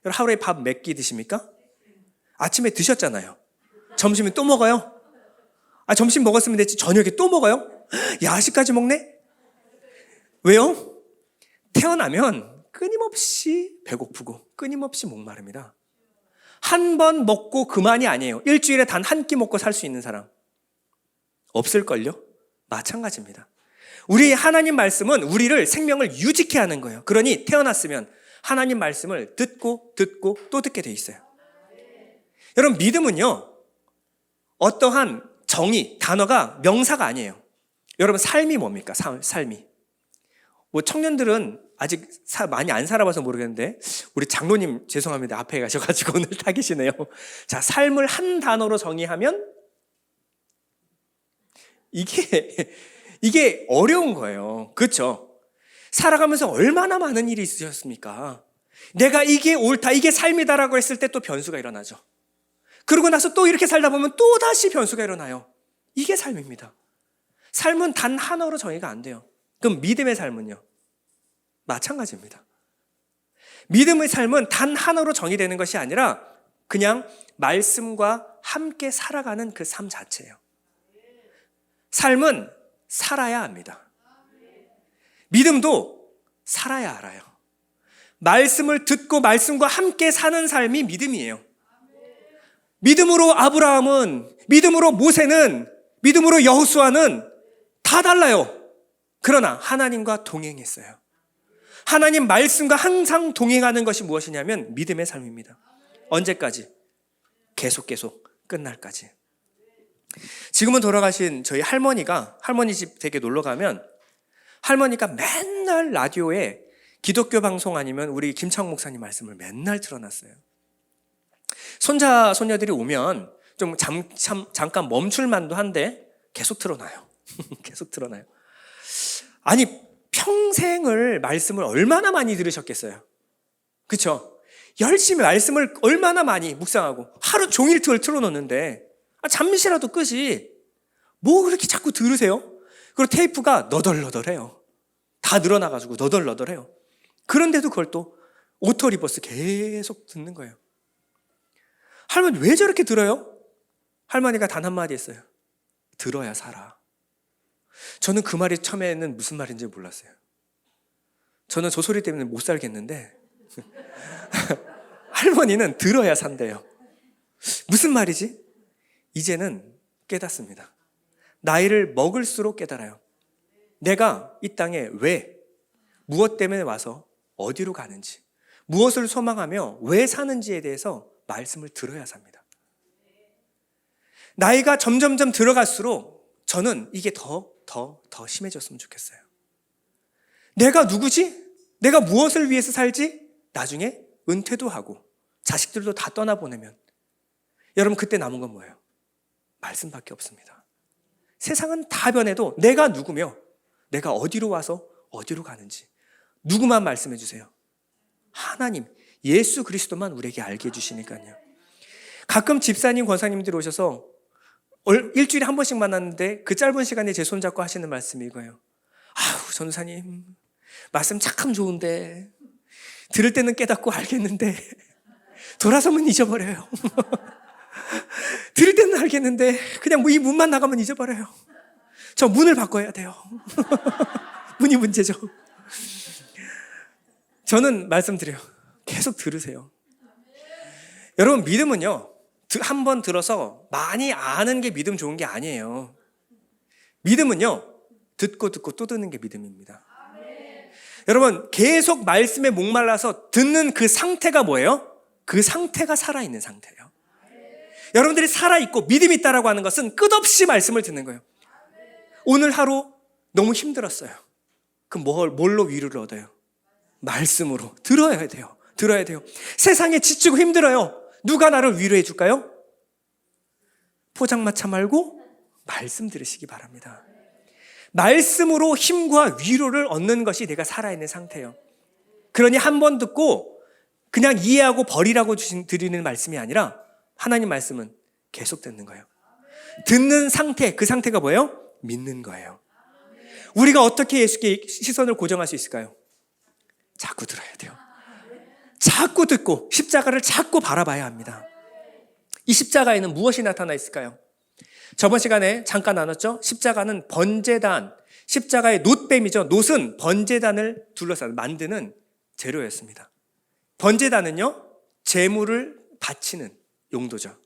여러분 하루에 밥 몇 끼 드십니까? 아침에 드셨잖아요. 점심에 또 먹어요? 점심 먹었으면 됐지 저녁에 또 먹어요? 야식까지 먹네? 왜요? 태어나면 끊임없이 배고프고 끊임없이 목마릅니다. 한 번 먹고 그만이 아니에요. 일주일에 단 한 끼 먹고 살 수 있는 사람 없을걸요? 마찬가지입니다. 우리 하나님 말씀은 우리를 생명을 유지케 하는 거예요. 그러니 태어났으면 하나님 말씀을 듣고 또 듣게 돼 있어요. 여러분 믿음은요, 어떠한 정의, 단어가 명사가 아니에요. 여러분 삶이 뭡니까? 삶이. 뭐 청년들은 아직 많이 안 살아봐서 모르겠는데, 우리 장로님 죄송합니다. 앞에 가셔가지고 오늘 타 계시네요. 자, 삶을 한 단어로 정의하면 이게 어려운 거예요. 그렇죠? 살아가면서 얼마나 많은 일이 있으셨습니까? 내가 이게 옳다, 이게 삶이다라고 했을 때 또 변수가 일어나죠. 그러고 나서 또 이렇게 살다 보면 또 다시 변수가 일어나요. 이게 삶입니다. 삶은 단 하나로 정의가 안 돼요. 그럼 믿음의 삶은요? 마찬가지입니다. 믿음의 삶은 단 하나로 정의되는 것이 아니라 그냥 말씀과 함께 살아가는 그 삶 자체예요. 삶은 살아야 합니다. 믿음도 살아야 알아요. 말씀을 듣고 말씀과 함께 사는 삶이 믿음이에요. 믿음으로 아브라함은, 믿음으로 모세는, 믿음으로 여호수아는 다 달라요. 그러나 하나님과 동행했어요. 하나님 말씀과 항상 동행하는 것이 무엇이냐면 믿음의 삶입니다. 언제까지? 계속 끝날까지. 지금은 돌아가신 저희 할머니 집 댁에 놀러 가면 할머니가 맨날 라디오에 기독교 방송 아니면 우리 김창 목사님 말씀을 맨날 틀어놨어요. 손자 손녀들이 오면 좀 잠깐 멈출만도 한데 계속 틀어놔요. 계속 틀어놔요. 아니 평생을 말씀을 얼마나 많이 들으셨겠어요? 그렇죠? 열심히 말씀을 얼마나 많이 묵상하고 하루 종일 틀어놓는데 잠시라도 끄지 뭐 그렇게 자꾸 들으세요? 그리고 테이프가 너덜너덜해요. 다 늘어나가지고 너덜너덜해요. 그런데도 그걸 또 오토 리버스 계속 듣는 거예요. 할머니 왜 저렇게 들어요? 할머니가 단 한마디 했어요. 들어야 살아. 저는 그 말이 처음에는 무슨 말인지 몰랐어요. 저는 저 소리 때문에 못 살겠는데 할머니는 들어야 산대요. 무슨 말이지? 이제는 깨닫습니다. 나이를 먹을수록 깨달아요. 내가 이 땅에 왜, 무엇 때문에 와서 어디로 가는지, 무엇을 소망하며 왜 사는지에 대해서 말씀을 들어야 삽니다. 나이가 점점점 들어갈수록 저는 이게 더 심해졌으면 좋겠어요. 내가 누구지? 내가 무엇을 위해서 살지? 나중에 은퇴도 하고 자식들도 다 떠나보내면 여러분 그때 남은 건 뭐예요? 말씀밖에 없습니다. 세상은 다 변해도 내가 누구며 내가 어디로 와서 어디로 가는지 누구만 말씀해 주세요. 하나님, 예수 그리스도만 우리에게 알게 해주시니까요. 가끔 집사님, 권사님들이 오셔서 일주일에 한 번씩 만났는데 그 짧은 시간에 제 손잡고 하시는 말씀이 이거예요. 아우, 전사님, 말씀 참 좋은데 들을 때는 깨닫고 알겠는데 돌아서면 잊어버려요. 들을 때는 알겠는데 그냥 이 문만 나가면 잊어버려요. 저 문을 바꿔야 돼요. 문이 문제죠. 저는 말씀드려요. 계속 들으세요. 여러분, 믿음은요, 한 번 들어서 많이 아는 게 믿음 좋은 게 아니에요. 믿음은요, 듣고 또 듣는 게 믿음입니다. 여러분, 계속 말씀에 목말라서 듣는 그 상태가 뭐예요? 그 상태가 살아있는 상태예요. 여러분들이 살아있고 믿음이 있다라고 하는 것은 끝없이 말씀을 듣는 거예요. 오늘 하루 너무 힘들었어요. 그럼 뭘로 위로를 얻어요? 말씀으로. 들어야 돼요. 세상에 지치고 힘들어요. 누가 나를 위로해 줄까요? 포장마차 말고 말씀 들으시기 바랍니다. 말씀으로 힘과 위로를 얻는 것이 내가 살아있는 상태예요. 그러니 한 번 듣고 그냥 이해하고 버리라고 드리는 말씀이 아니라 하나님 말씀은 계속 듣는 거예요. 듣는 상태, 그 상태가 뭐예요? 믿는 거예요. 우리가 어떻게 예수께 시선을 고정할 수 있을까요? 자꾸 들어야 돼요. 자꾸 듣고 십자가를 자꾸 바라봐야 합니다. 이 십자가에는 무엇이 나타나 있을까요? 저번 시간에 잠깐 나눴죠? 십자가는 번제단, 십자가의 놋뱀이죠. 놋은 번제단을 둘러싸 만드는 재료였습니다. 번제단은요, 제물을 바치는 용도죠.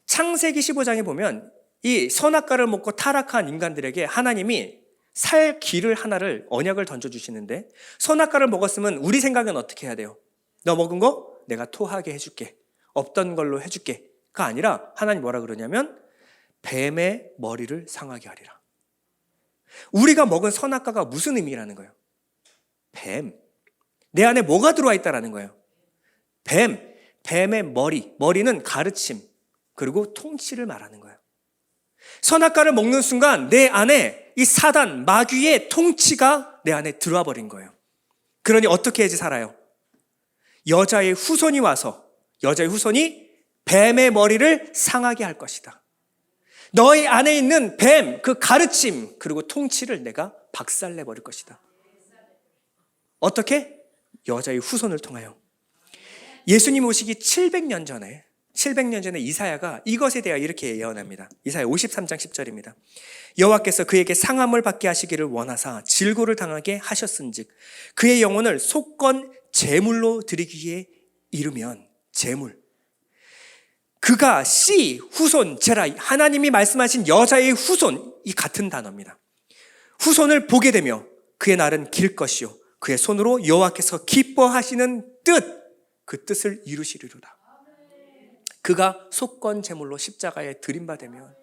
창세기 15장에 보면 이 선악과를 먹고 타락한 인간들에게 하나님이 살 길을 하나를 언약을 던져주시는데, 선악과를 먹었으면 우리 생각은 어떻게 해야 돼요? 너 먹은 거 내가 토하게 해줄게, 없던 걸로 해줄게가 아니라 하나님 뭐라 그러냐면 뱀의 머리를 상하게 하리라. 우리가 먹은 선악과가 무슨 의미라는 거예요? 뱀. 내 안에 뭐가 들어와 있다라는 거예요? 뱀의 머리는 가르침, 그리고 통치를 말하는 거예요. 선악과를 먹는 순간 내 안에 이 사단, 마귀의 통치가 내 안에 들어와 버린 거예요. 그러니 어떻게 해야지 살아요? 여자의 후손이 와서 여자의 후손이 뱀의 머리를 상하게 할 것이다. 너희 안에 있는 뱀, 그 가르침, 그리고 통치를 내가 박살내 버릴 것이다. 어떻게? 여자의 후손을 통하여. 예수님 오시기 700년 전에 이사야가 이것에 대하여 이렇게 예언합니다. 이사야 53장 10절입니다. 여호와께서 그에게 상함을 받게 하시기를 원하사 질고를 당하게 하셨은즉 그의 영혼을 속건 제물로 드리기에 이르면, 제물, 그가 씨, 후손, 제라, 하나님이 말씀하신 여자의 후손, 이 같은 단어입니다. 후손을 보게 되며 그의 날은 길 것이요 그의 손으로 여호와께서 기뻐하시는 뜻, 그 뜻을 이루시리로다. 그가 속건 제물로 십자가에 들임받으면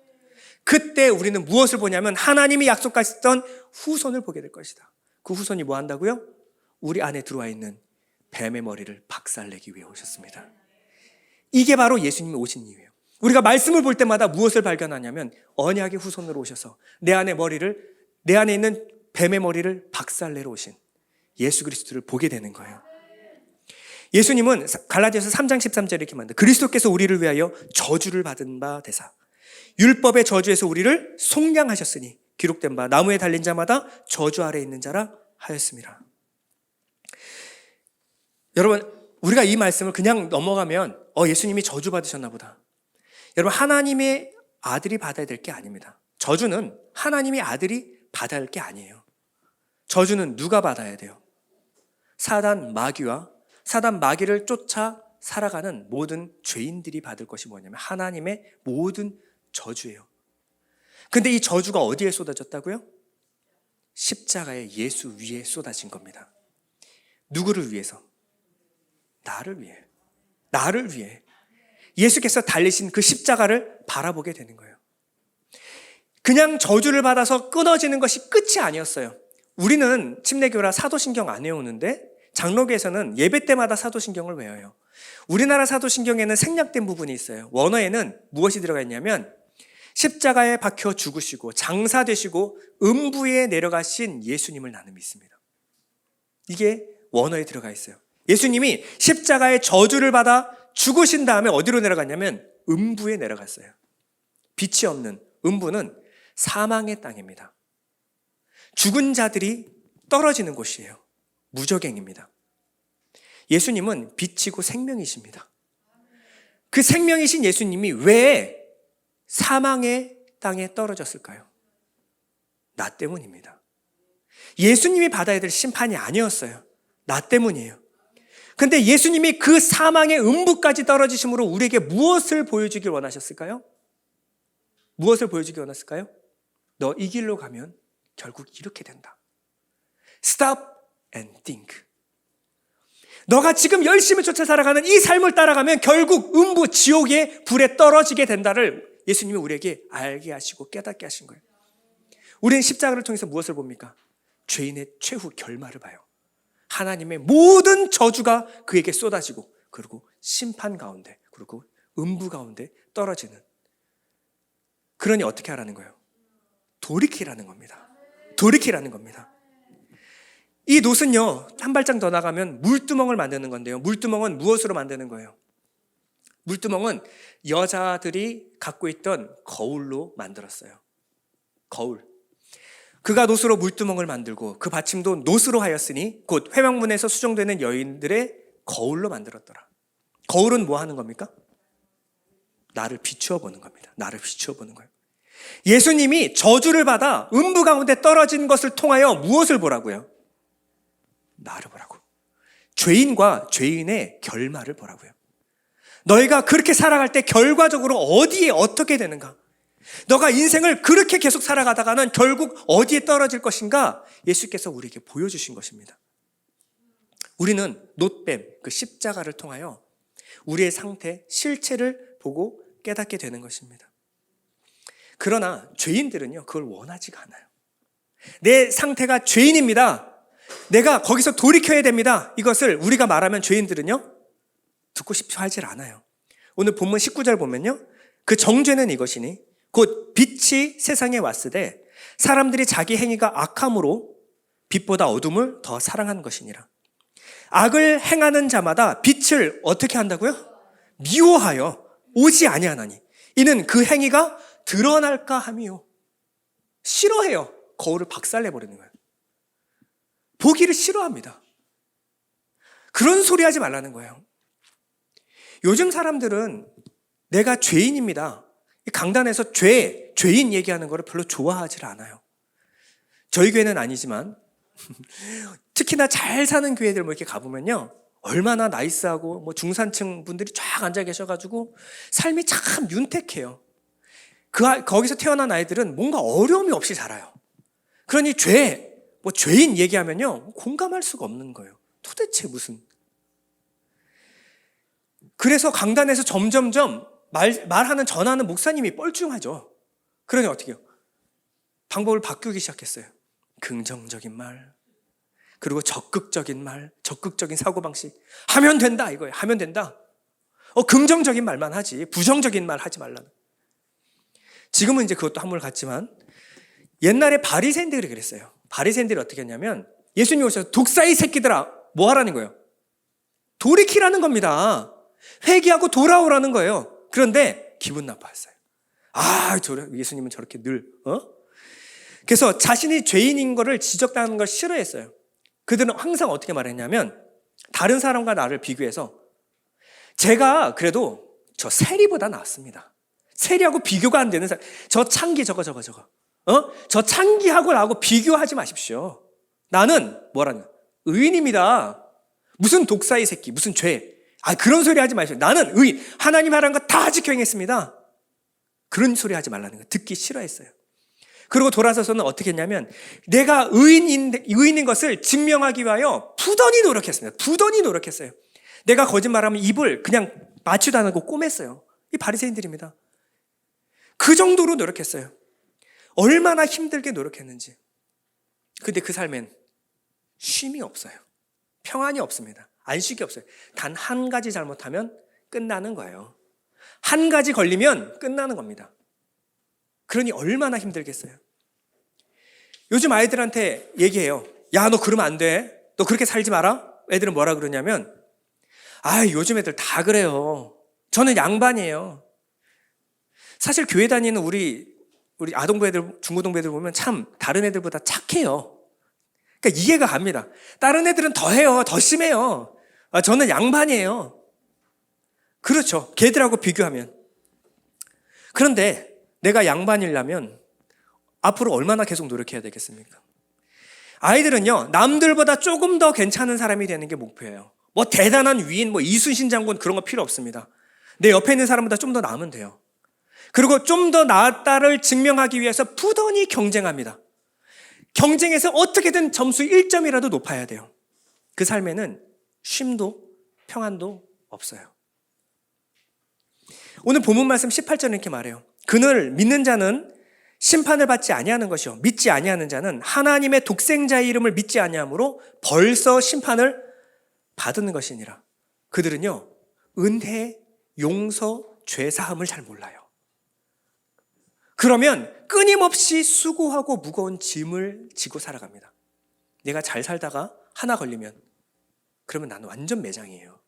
그때 우리는 무엇을 보냐면 하나님이 약속하셨던 후손을 보게 될 것이다. 그 후손이 뭐 한다고요? 우리 안에 들어와 있는 뱀의 머리를 박살내기 위해 오셨습니다. 이게 바로 예수님이 오신 이유예요. 우리가 말씀을 볼 때마다 무엇을 발견하냐면 언약의 후손으로 오셔서 내 안에 있는 뱀의 머리를 박살내러 오신 예수 그리스도를 보게 되는 거예요. 예수님은 갈라디아서 3장 13절에 이렇게 말합니다. 그리스도께서 우리를 위하여 저주를 받은 바 되사 율법의 저주에서 우리를 속량하셨으니 기록된 바 나무에 달린 자마다 저주 아래에 있는 자라 하였습니다. 여러분, 우리가 이 말씀을 그냥 넘어가면 예수님이 저주 받으셨나 보다. 여러분, 하나님의 아들이 받아야 될 게 아닙니다. 저주는 하나님의 아들이 받아야 할 게 아니에요. 저주는 누가 받아야 돼요? 사단 마귀를 쫓아 살아가는 모든 죄인들이 받을 것이 뭐냐면 하나님의 모든 저주예요. 근데 이 저주가 어디에 쏟아졌다고요? 십자가의 예수 위에 쏟아진 겁니다. 누구를 위해서? 나를 위해 예수께서 달리신 그 십자가를 바라보게 되는 거예요. 그냥 저주를 받아서 끊어지는 것이 끝이 아니었어요. 우리는 침례교라 사도신경 안 외우는데 장로교에서는 예배 때마다 사도신경을 외워요. 우리나라 사도신경에는 생략된 부분이 있어요. 원어에는 무엇이 들어가 있냐면 십자가에 박혀 죽으시고 장사되시고 음부에 내려가신 예수님을 나는 믿습니다. 이게 원어에 들어가 있어요. 예수님이 십자가의 저주를 받아 죽으신 다음에 어디로 내려갔냐면 음부에 내려갔어요. 빛이 없는 음부는 사망의 땅입니다. 죽은 자들이 떨어지는 곳이에요. 무저갱입니다. 예수님은 빛이고 생명이십니다. 그 생명이신 예수님이 왜 사망의 땅에 떨어졌을까요? 나 때문입니다. 예수님이 받아야 될 심판이 아니었어요. 나 때문이에요. 근데 예수님이 그 사망의 음부까지 떨어지심으로 우리에게 무엇을 보여주길 원하셨을까요? 무엇을 보여주길 원했을까요? 너 이 길로 가면 결국 이렇게 된다. Stop and think. 너가 지금 열심히 쫓아 살아가는 이 삶을 따라가면 결국 음부 지옥의 불에 떨어지게 된다를 예수님이 우리에게 알게 하시고 깨닫게 하신 거예요. 우리는 십자가를 통해서 무엇을 봅니까? 죄인의 최후 결말을 봐요. 하나님의 모든 저주가 그에게 쏟아지고 그리고 심판 가운데 그리고 음부 가운데 떨어지는. 그러니 어떻게 하라는 거예요? 돌이키라는 겁니다. 돌이키라는 겁니다. 이 놋은요, 한 발짝 더 나가면 물두멍을 만드는 건데요. 물두멍은 무엇으로 만드는 거예요? 물두멍은 여자들이 갖고 있던 거울로 만들었어요. 거울. 그가 놋으로 물두멍을 만들고 그 받침도 놋으로 하였으니 곧 회막문에서 수종되는 여인들의 거울로 만들었더라. 거울은 뭐 하는 겁니까? 나를 비추어 보는 겁니다. 나를 비추어 보는 거예요. 예수님이 저주를 받아 음부 가운데 떨어진 것을 통하여 무엇을 보라고요? 나를 보라고. 죄인과 죄인의 결말을 보라고요. 너희가 그렇게 살아갈 때 결과적으로 어디에 어떻게 되는가? 너가 인생을 그렇게 계속 살아가다가는 결국 어디에 떨어질 것인가? 예수께서 우리에게 보여주신 것입니다. 우리는 놋뱀, 그 십자가를 통하여 우리의 상태, 실체를 보고 깨닫게 되는 것입니다. 그러나 죄인들은요, 그걸 원하지가 않아요. 내 상태가 죄인입니다. 내가 거기서 돌이켜야 됩니다. 이것을 우리가 말하면 죄인들은요, 듣고 싶어 하질 않아요. 오늘 본문 19절 보면요, 그 정죄는 이것이니 곧 빛이 세상에 왔으되 사람들이 자기 행위가 악함으로 빛보다 어둠을 더 사랑한 것이니라. 악을 행하는 자마다 빛을 어떻게 한다고요? 미워하여 오지 아니하나니 이는 그 행위가 드러날까 함이요. 싫어해요. 거울을 박살내버리는 거예요. 보기를 싫어합니다. 그런 소리 하지 말라는 거예요. 요즘 사람들은 내가 죄인입니다. 강단에서 죄인 얘기하는 거를 별로 좋아하지 않아요. 저희 교회는 아니지만 특히나 잘 사는 교회들 뭐 이렇게 가보면요, 얼마나 나이스하고 뭐 중산층 분들이 쫙 앉아 계셔가지고 삶이 참 윤택해요. 거기서 태어난 아이들은 뭔가 어려움이 없이 자라요. 그러니 죄인 얘기하면요, 공감할 수가 없는 거예요. 도대체 무슨. 그래서 강단에서 점점점 전하는 목사님이 뻘쭘하죠. 그러니 어떻게 해요? 방법을 바꾸기 시작했어요. 긍정적인 말, 그리고 적극적인 말, 적극적인 사고방식. 하면 된다, 이거예요. 하면 된다. 긍정적인 말만 하지, 부정적인 말 하지 말라는. 지금은 이제 그것도 한물 갔지만, 옛날에 바리새인들이 그랬어요. 바리새인들이 어떻게 했냐면, 예수님 오셔서 독사이 새끼들아, 뭐 하라는 거예요? 돌이키라는 겁니다. 회개하고 돌아오라는 거예요. 그런데 기분 나빠했어요. 예수님은 저렇게 그래서 자신이 죄인인 거를 지적당하는 걸 싫어했어요. 그들은 항상 어떻게 말했냐면, 다른 사람과 나를 비교해서 제가 그래도 저 세리보다 낫습니다. 세리하고 비교가 안 되는 사람, 저 창기 저거. 저 창기하고 나하고 비교하지 마십시오. 나는 뭐라냐? 의인입니다. 무슨 독사의 새끼, 무슨 죄. 그런 소리 하지 마십시오. 나는 의인. 하나님 하라는 거 다 지켜 행했습니다. 그런 소리 하지 말라는 거 듣기 싫어했어요. 그리고 돌아서서는 어떻게 했냐면, 내가 의인인 것을 증명하기 위하여 부단히 노력했습니다. 부단히 노력했어요. 내가 거짓말하면 입을 그냥 맞지도 않고 꼬맸어요. 이 바리새인들입니다. 그 정도로 노력했어요. 얼마나 힘들게 노력했는지. 근데 그 삶엔 쉼이 없어요. 평안이 없습니다. 안식이 없어요. 단 한 가지 잘못하면 끝나는 거예요. 한 가지 걸리면 끝나는 겁니다. 그러니 얼마나 힘들겠어요. 요즘 아이들한테 얘기해요. 야, 너 그러면 안 돼. 너 그렇게 살지 마라. 애들은 뭐라 그러냐면, 요즘 애들 다 그래요. 저는 양반이에요. 사실 교회 다니는 우리 아동부 애들, 중고등부 애들 보면 참 다른 애들보다 착해요. 그러니까 이해가 갑니다. 다른 애들은 더 해요. 더 심해요. 저는 양반이에요. 그렇죠. 걔들하고 비교하면. 그런데 내가 양반이려면 앞으로 얼마나 계속 노력해야 되겠습니까? 아이들은요, 남들보다 조금 더 괜찮은 사람이 되는 게 목표예요. 뭐 대단한 위인, 뭐 이순신 장군 그런 거 필요 없습니다. 내 옆에 있는 사람보다 좀 더 나으면 돼요. 그리고 좀 더 나았다를 증명하기 위해서 부단히 경쟁합니다. 경쟁에서 어떻게든 점수 1점이라도 높아야 돼요. 그 삶에는 쉼도 평안도 없어요. 오늘 본문 말씀 18절에 이렇게 말해요. 그를 믿는 자는 심판을 받지 아니하는 것이요 믿지 아니하는 자는 하나님의 독생자의 이름을 믿지 아니하므로 벌써 심판을 받는 것이니라. 그들은요, 은혜, 용서, 죄사함을 잘 몰라요. 그러면 끊임없이 수고하고 무거운 짐을 지고 살아갑니다. 내가 잘 살다가 하나 걸리면 그러면 나는 완전 매장이에요.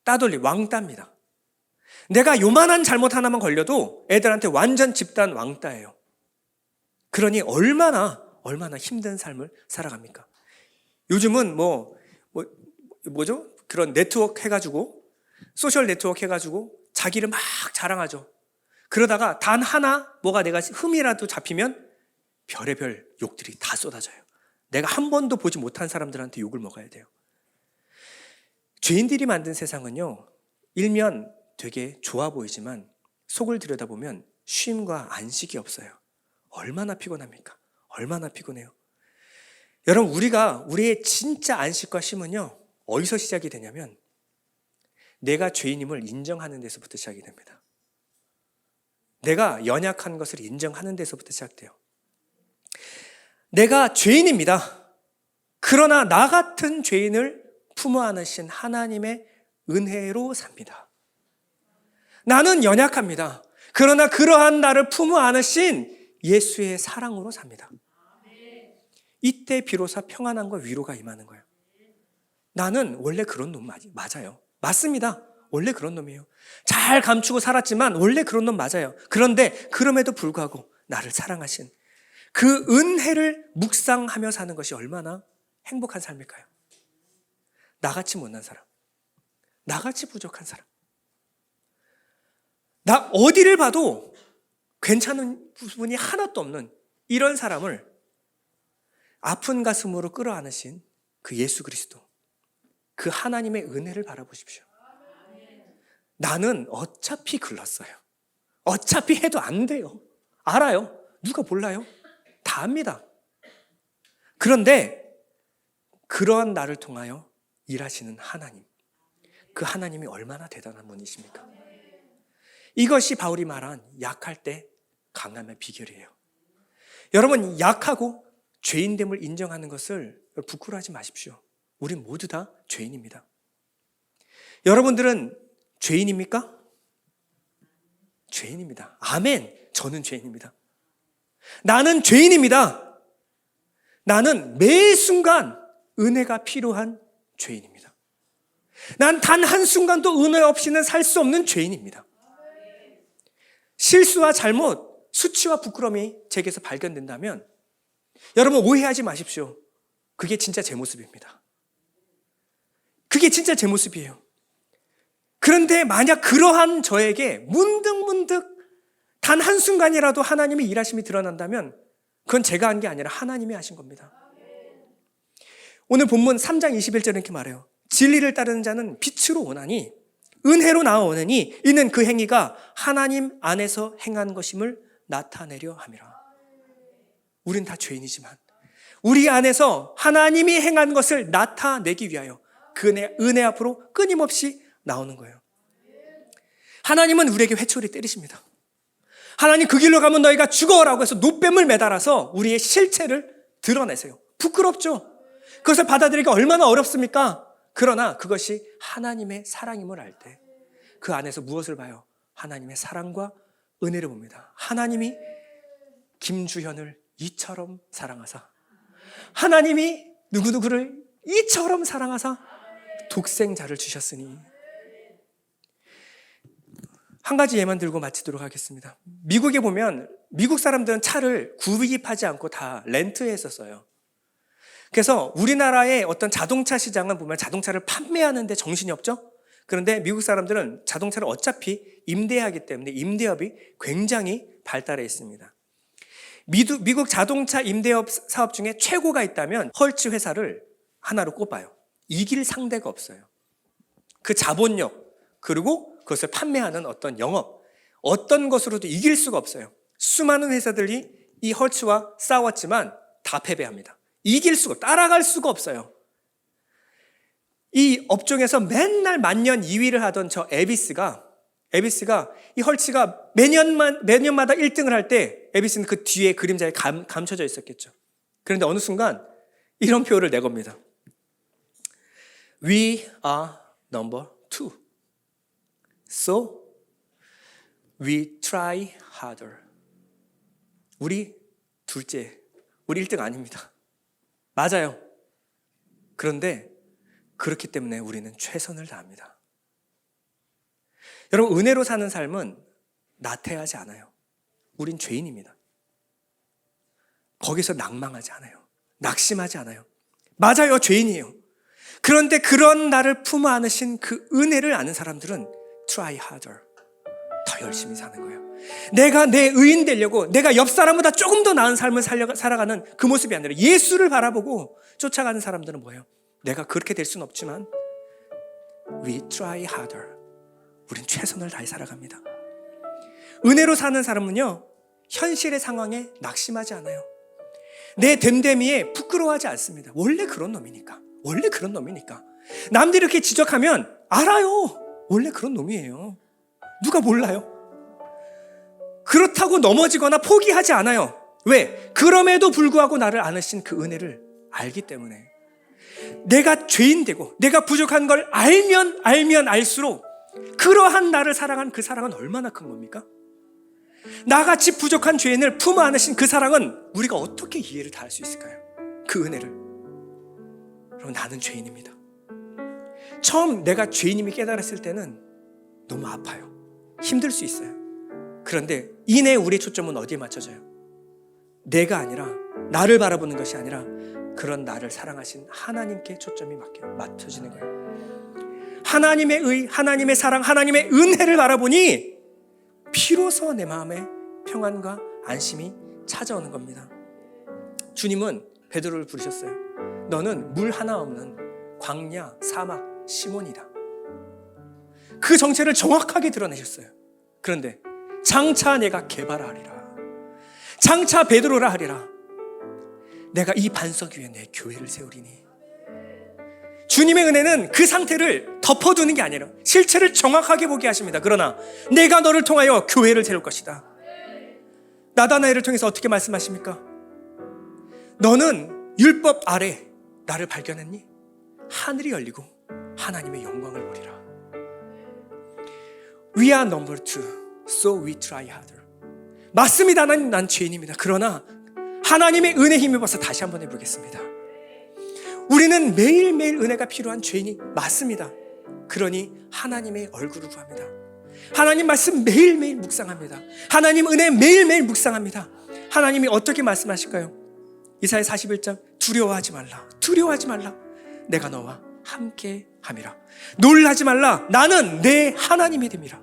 따돌리 왕따입니다. 내가 요만한 잘못 하나만 걸려도 애들한테 완전 집단 왕따예요. 그러니 얼마나 힘든 삶을 살아갑니까? 요즘은 뭐죠? 그런 네트워크 해가지고, 소셜 네트워크 해가지고 자기를 막 자랑하죠. 그러다가 단 하나 뭐가 내가 흠이라도 잡히면 별의별 욕들이 다 쏟아져요. 내가 한 번도 보지 못한 사람들한테 욕을 먹어야 돼요. 죄인들이 만든 세상은요, 일면 되게 좋아 보이지만 속을 들여다보면 쉼과 안식이 없어요. 얼마나 피곤합니까? 얼마나 피곤해요. 여러분, 우리의 진짜 안식과 쉼은요, 어디서 시작이 되냐면 내가 죄인임을 인정하는 데서부터 시작이 됩니다. 내가 연약한 것을 인정하는 데서부터 시작돼요. 내가 죄인입니다. 그러나 나 같은 죄인을 품어 안으신 하나님의 은혜로 삽니다. 나는 연약합니다. 그러나 그러한 나를 품어 안으신 예수의 사랑으로 삽니다. 이때 비로소 평안함과 위로가 임하는 거예요. 나는 원래 그런 놈 맞아요. 맞습니다. 원래 그런 놈이에요. 잘 감추고 살았지만 원래 그런 놈 맞아요. 그런데 그럼에도 불구하고 나를 사랑하신 그 은혜를 묵상하며 사는 것이 얼마나 행복한 삶일까요? 나같이 못난 사람, 나같이 부족한 사람, 나 어디를 봐도 괜찮은 부분이 하나도 없는 이런 사람을 아픈 가슴으로 끌어안으신 그 예수 그리스도, 그 하나님의 은혜를 바라보십시오. 나는 어차피 글렀어요. 어차피 해도 안 돼요. 알아요. 누가 몰라요? 다 압니다. 그런데 그러한 나를 통하여 일하시는 하나님, 그 하나님이 얼마나 대단한 분이십니까? 이것이 바울이 말한 약할 때 강함의 비결이에요. 여러분, 약하고 죄인됨을 인정하는 것을 부끄러워하지 마십시오. 우린 모두 다 죄인입니다. 여러분들은 죄인입니까? 죄인입니다. 아멘. 저는 죄인입니다. 나는 죄인입니다. 나는 매 순간 은혜가 필요한 죄인입니다. 난 단 한순간도 은혜 없이는 살 수 없는 죄인입니다. 실수와 잘못, 수치와 부끄러움이 제게서 발견된다면 여러분 오해하지 마십시오. 그게 진짜 제 모습입니다. 그게 진짜 제 모습이에요. 그런데 만약 그러한 저에게 문득 단 한순간이라도 하나님의 일하심이 드러난다면 그건 제가 한 게 아니라 하나님이 하신 겁니다. 오늘 본문 3장 21절에 이렇게 말해요. 진리를 따르는 자는 빛으로 오나니 은혜로 나아오느니 이는 그 행위가 하나님 안에서 행한 것임을 나타내려 함이라. 우린 다 죄인이지만 우리 안에서 하나님이 행한 것을 나타내기 위하여 그 은혜 앞으로 끊임없이 나오는 거예요. 하나님은 우리에게 회초리 때리십니다. 하나님 그 길로 가면 너희가 죽어라고 해서 노뱀을 매달아서 우리의 실체를 드러내세요. 부끄럽죠? 그것을 받아들이기가 얼마나 어렵습니까? 그러나 그것이 하나님의 사랑임을 알 때 그 안에서 무엇을 봐요? 하나님의 사랑과 은혜를 봅니다. 하나님이 김주현을 이처럼 사랑하사, 하나님이 누구누구를 이처럼 사랑하사 독생자를 주셨으니. 한 가지 예만 들고 마치도록 하겠습니다. 미국에 보면 미국 사람들은 차를 구입하지 않고 다 렌트했었어요. 그래서 우리나라의 어떤 자동차 시장은 보면 자동차를 판매하는데 정신이 없죠? 그런데 미국 사람들은 자동차를 어차피 임대하기 때문에 임대업이 굉장히 발달해 있습니다. 미국 자동차 임대업 사업 중에 최고가 있다면 헐츠 회사를 하나로 꼽아요. 이길 상대가 없어요. 그 자본력, 그리고 그것을 판매하는 어떤 영업, 어떤 것으로도 이길 수가 없어요. 수많은 회사들이 이 헐츠와 싸웠지만 다 패배합니다. 이길 수가, 따라갈 수가 없어요. 이 업종에서 맨날 만년 2위를 하던 저 에비스가 이 헐츠가 매년마다 1등을 할 때 에비스는 그 뒤에 그림자에 감춰져 있었겠죠. 그런데 어느 순간 이런 표를 내겁니다. We are number 2. So we try harder. 우리 둘째, 우리 1등 아닙니다. 맞아요. 그런데 그렇기 때문에 우리는 최선을 다합니다. 여러분, 은혜로 사는 삶은 나태하지 않아요. 우린 죄인입니다. 거기서 낭망하지 않아요. 낙심하지 않아요. 맞아요, 죄인이에요. 그런데 그런 나를 품어 안으신 그 은혜를 아는 사람들은 try harder. 더 열심히 사는 거예요. 내가 내 의인 되려고 내가 옆 사람보다 조금 더 나은 삶을 살아가는 그 모습이 아니라 예수를 바라보고 쫓아가는 사람들은 뭐예요? 내가 그렇게 될 수는 없지만 we try harder. 우린 최선을 다해 살아갑니다. 은혜로 사는 사람은요, 현실의 상황에 낙심하지 않아요. 내 됨됨이에 부끄러워하지 않습니다. 원래 그런 놈이니까. 남들이 이렇게 지적하면 알아요. 원래 그런 놈이에요. 누가 몰라요? 그렇다고 넘어지거나 포기하지 않아요. 왜? 그럼에도 불구하고 나를 안으신 그 은혜를 알기 때문에. 내가 죄인 되고 내가 부족한 걸 알면 알수록 그러한 나를 사랑한 그 사랑은 얼마나 큰 겁니까? 나같이 부족한 죄인을 품어 안으신 그 사랑은 우리가 어떻게 이해를 다 할 수 있을까요? 그 은혜를. 그럼 나는 죄인입니다. 처음 내가 죄인임이 깨달았을 때는 너무 아파요. 힘들 수 있어요. 그런데 이내 우리의 초점은 어디에 맞춰져요? 내가 아니라, 나를 바라보는 것이 아니라 그런 나를 사랑하신 하나님께 초점이 맞춰지는 거예요. 하나님의 의, 하나님의 사랑, 하나님의 은혜를 바라보니 비로소 내 마음에 평안과 안심이 찾아오는 겁니다. 주님은 베드로를 부르셨어요. 너는 물 하나 없는 광야, 사막, 시몬이다. 그 정체를 정확하게 드러내셨어요. 그런데 장차 내가 개발하리라. 장차 베드로라 하리라. 내가 이 반석 위에 내 교회를 세우리니. 주님의 은혜는 그 상태를 덮어두는 게 아니라 실체를 정확하게 보게 하십니다. 그러나 내가 너를 통하여 교회를 세울 것이다. 나다나엘을 통해서 어떻게 말씀하십니까? 너는 율법 아래 나를 발견했니? 하늘이 열리고 하나님의 영광을 보리라. We are number 2, so we try harder. 맞습니다. 난 죄인입니다. 그러나 하나님의 은혜 힘입어서 다시 한번 해보겠습니다. 우리는 매일매일 은혜가 필요한 죄인이 맞습니다. 그러니 하나님의 얼굴을 구합니다. 하나님 말씀 매일매일 묵상합니다. 하나님 은혜 매일매일 묵상합니다. 하나님이 어떻게 말씀하실까요? 이사야 41장 두려워하지 말라. 내가 너와 함께 함이라. 놀라지 말라. 나는 내 하나님이 됨이라.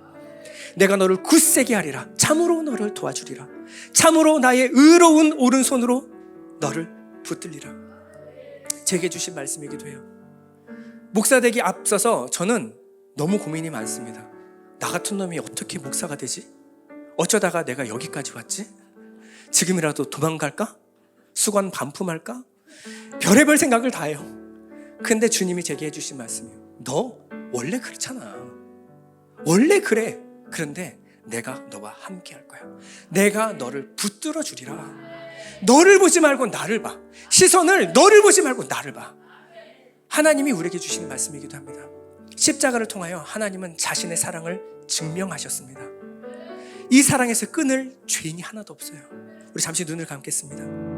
내가 너를 굳세게 하리라. 참으로 너를 도와주리라. 참으로 나의 의로운 오른손으로 너를 붙들리라. 제게 주신 말씀이기도 해요. 목사 되기 앞서서 저는 너무 고민이 많습니다. 나 같은 놈이 어떻게 목사가 되지? 어쩌다가 내가 여기까지 왔지? 지금이라도 도망갈까? 수건 반품할까? 별의별 생각을 다 해요. 근데 주님이 제게 해주신 말씀이에요. 너 원래 그렇잖아. 원래 그래. 그런데 내가 너와 함께 할 거야. 내가 너를 붙들어 주리라. 너를 보지 말고 나를 봐. 시선을 너를 보지 말고 나를 봐. 하나님이 우리에게 주시는 말씀이기도 합니다. 십자가를 통하여 하나님은 자신의 사랑을 증명하셨습니다. 이 사랑에서 끊을 죄인이 하나도 없어요. 우리 잠시 눈을 감겠습니다.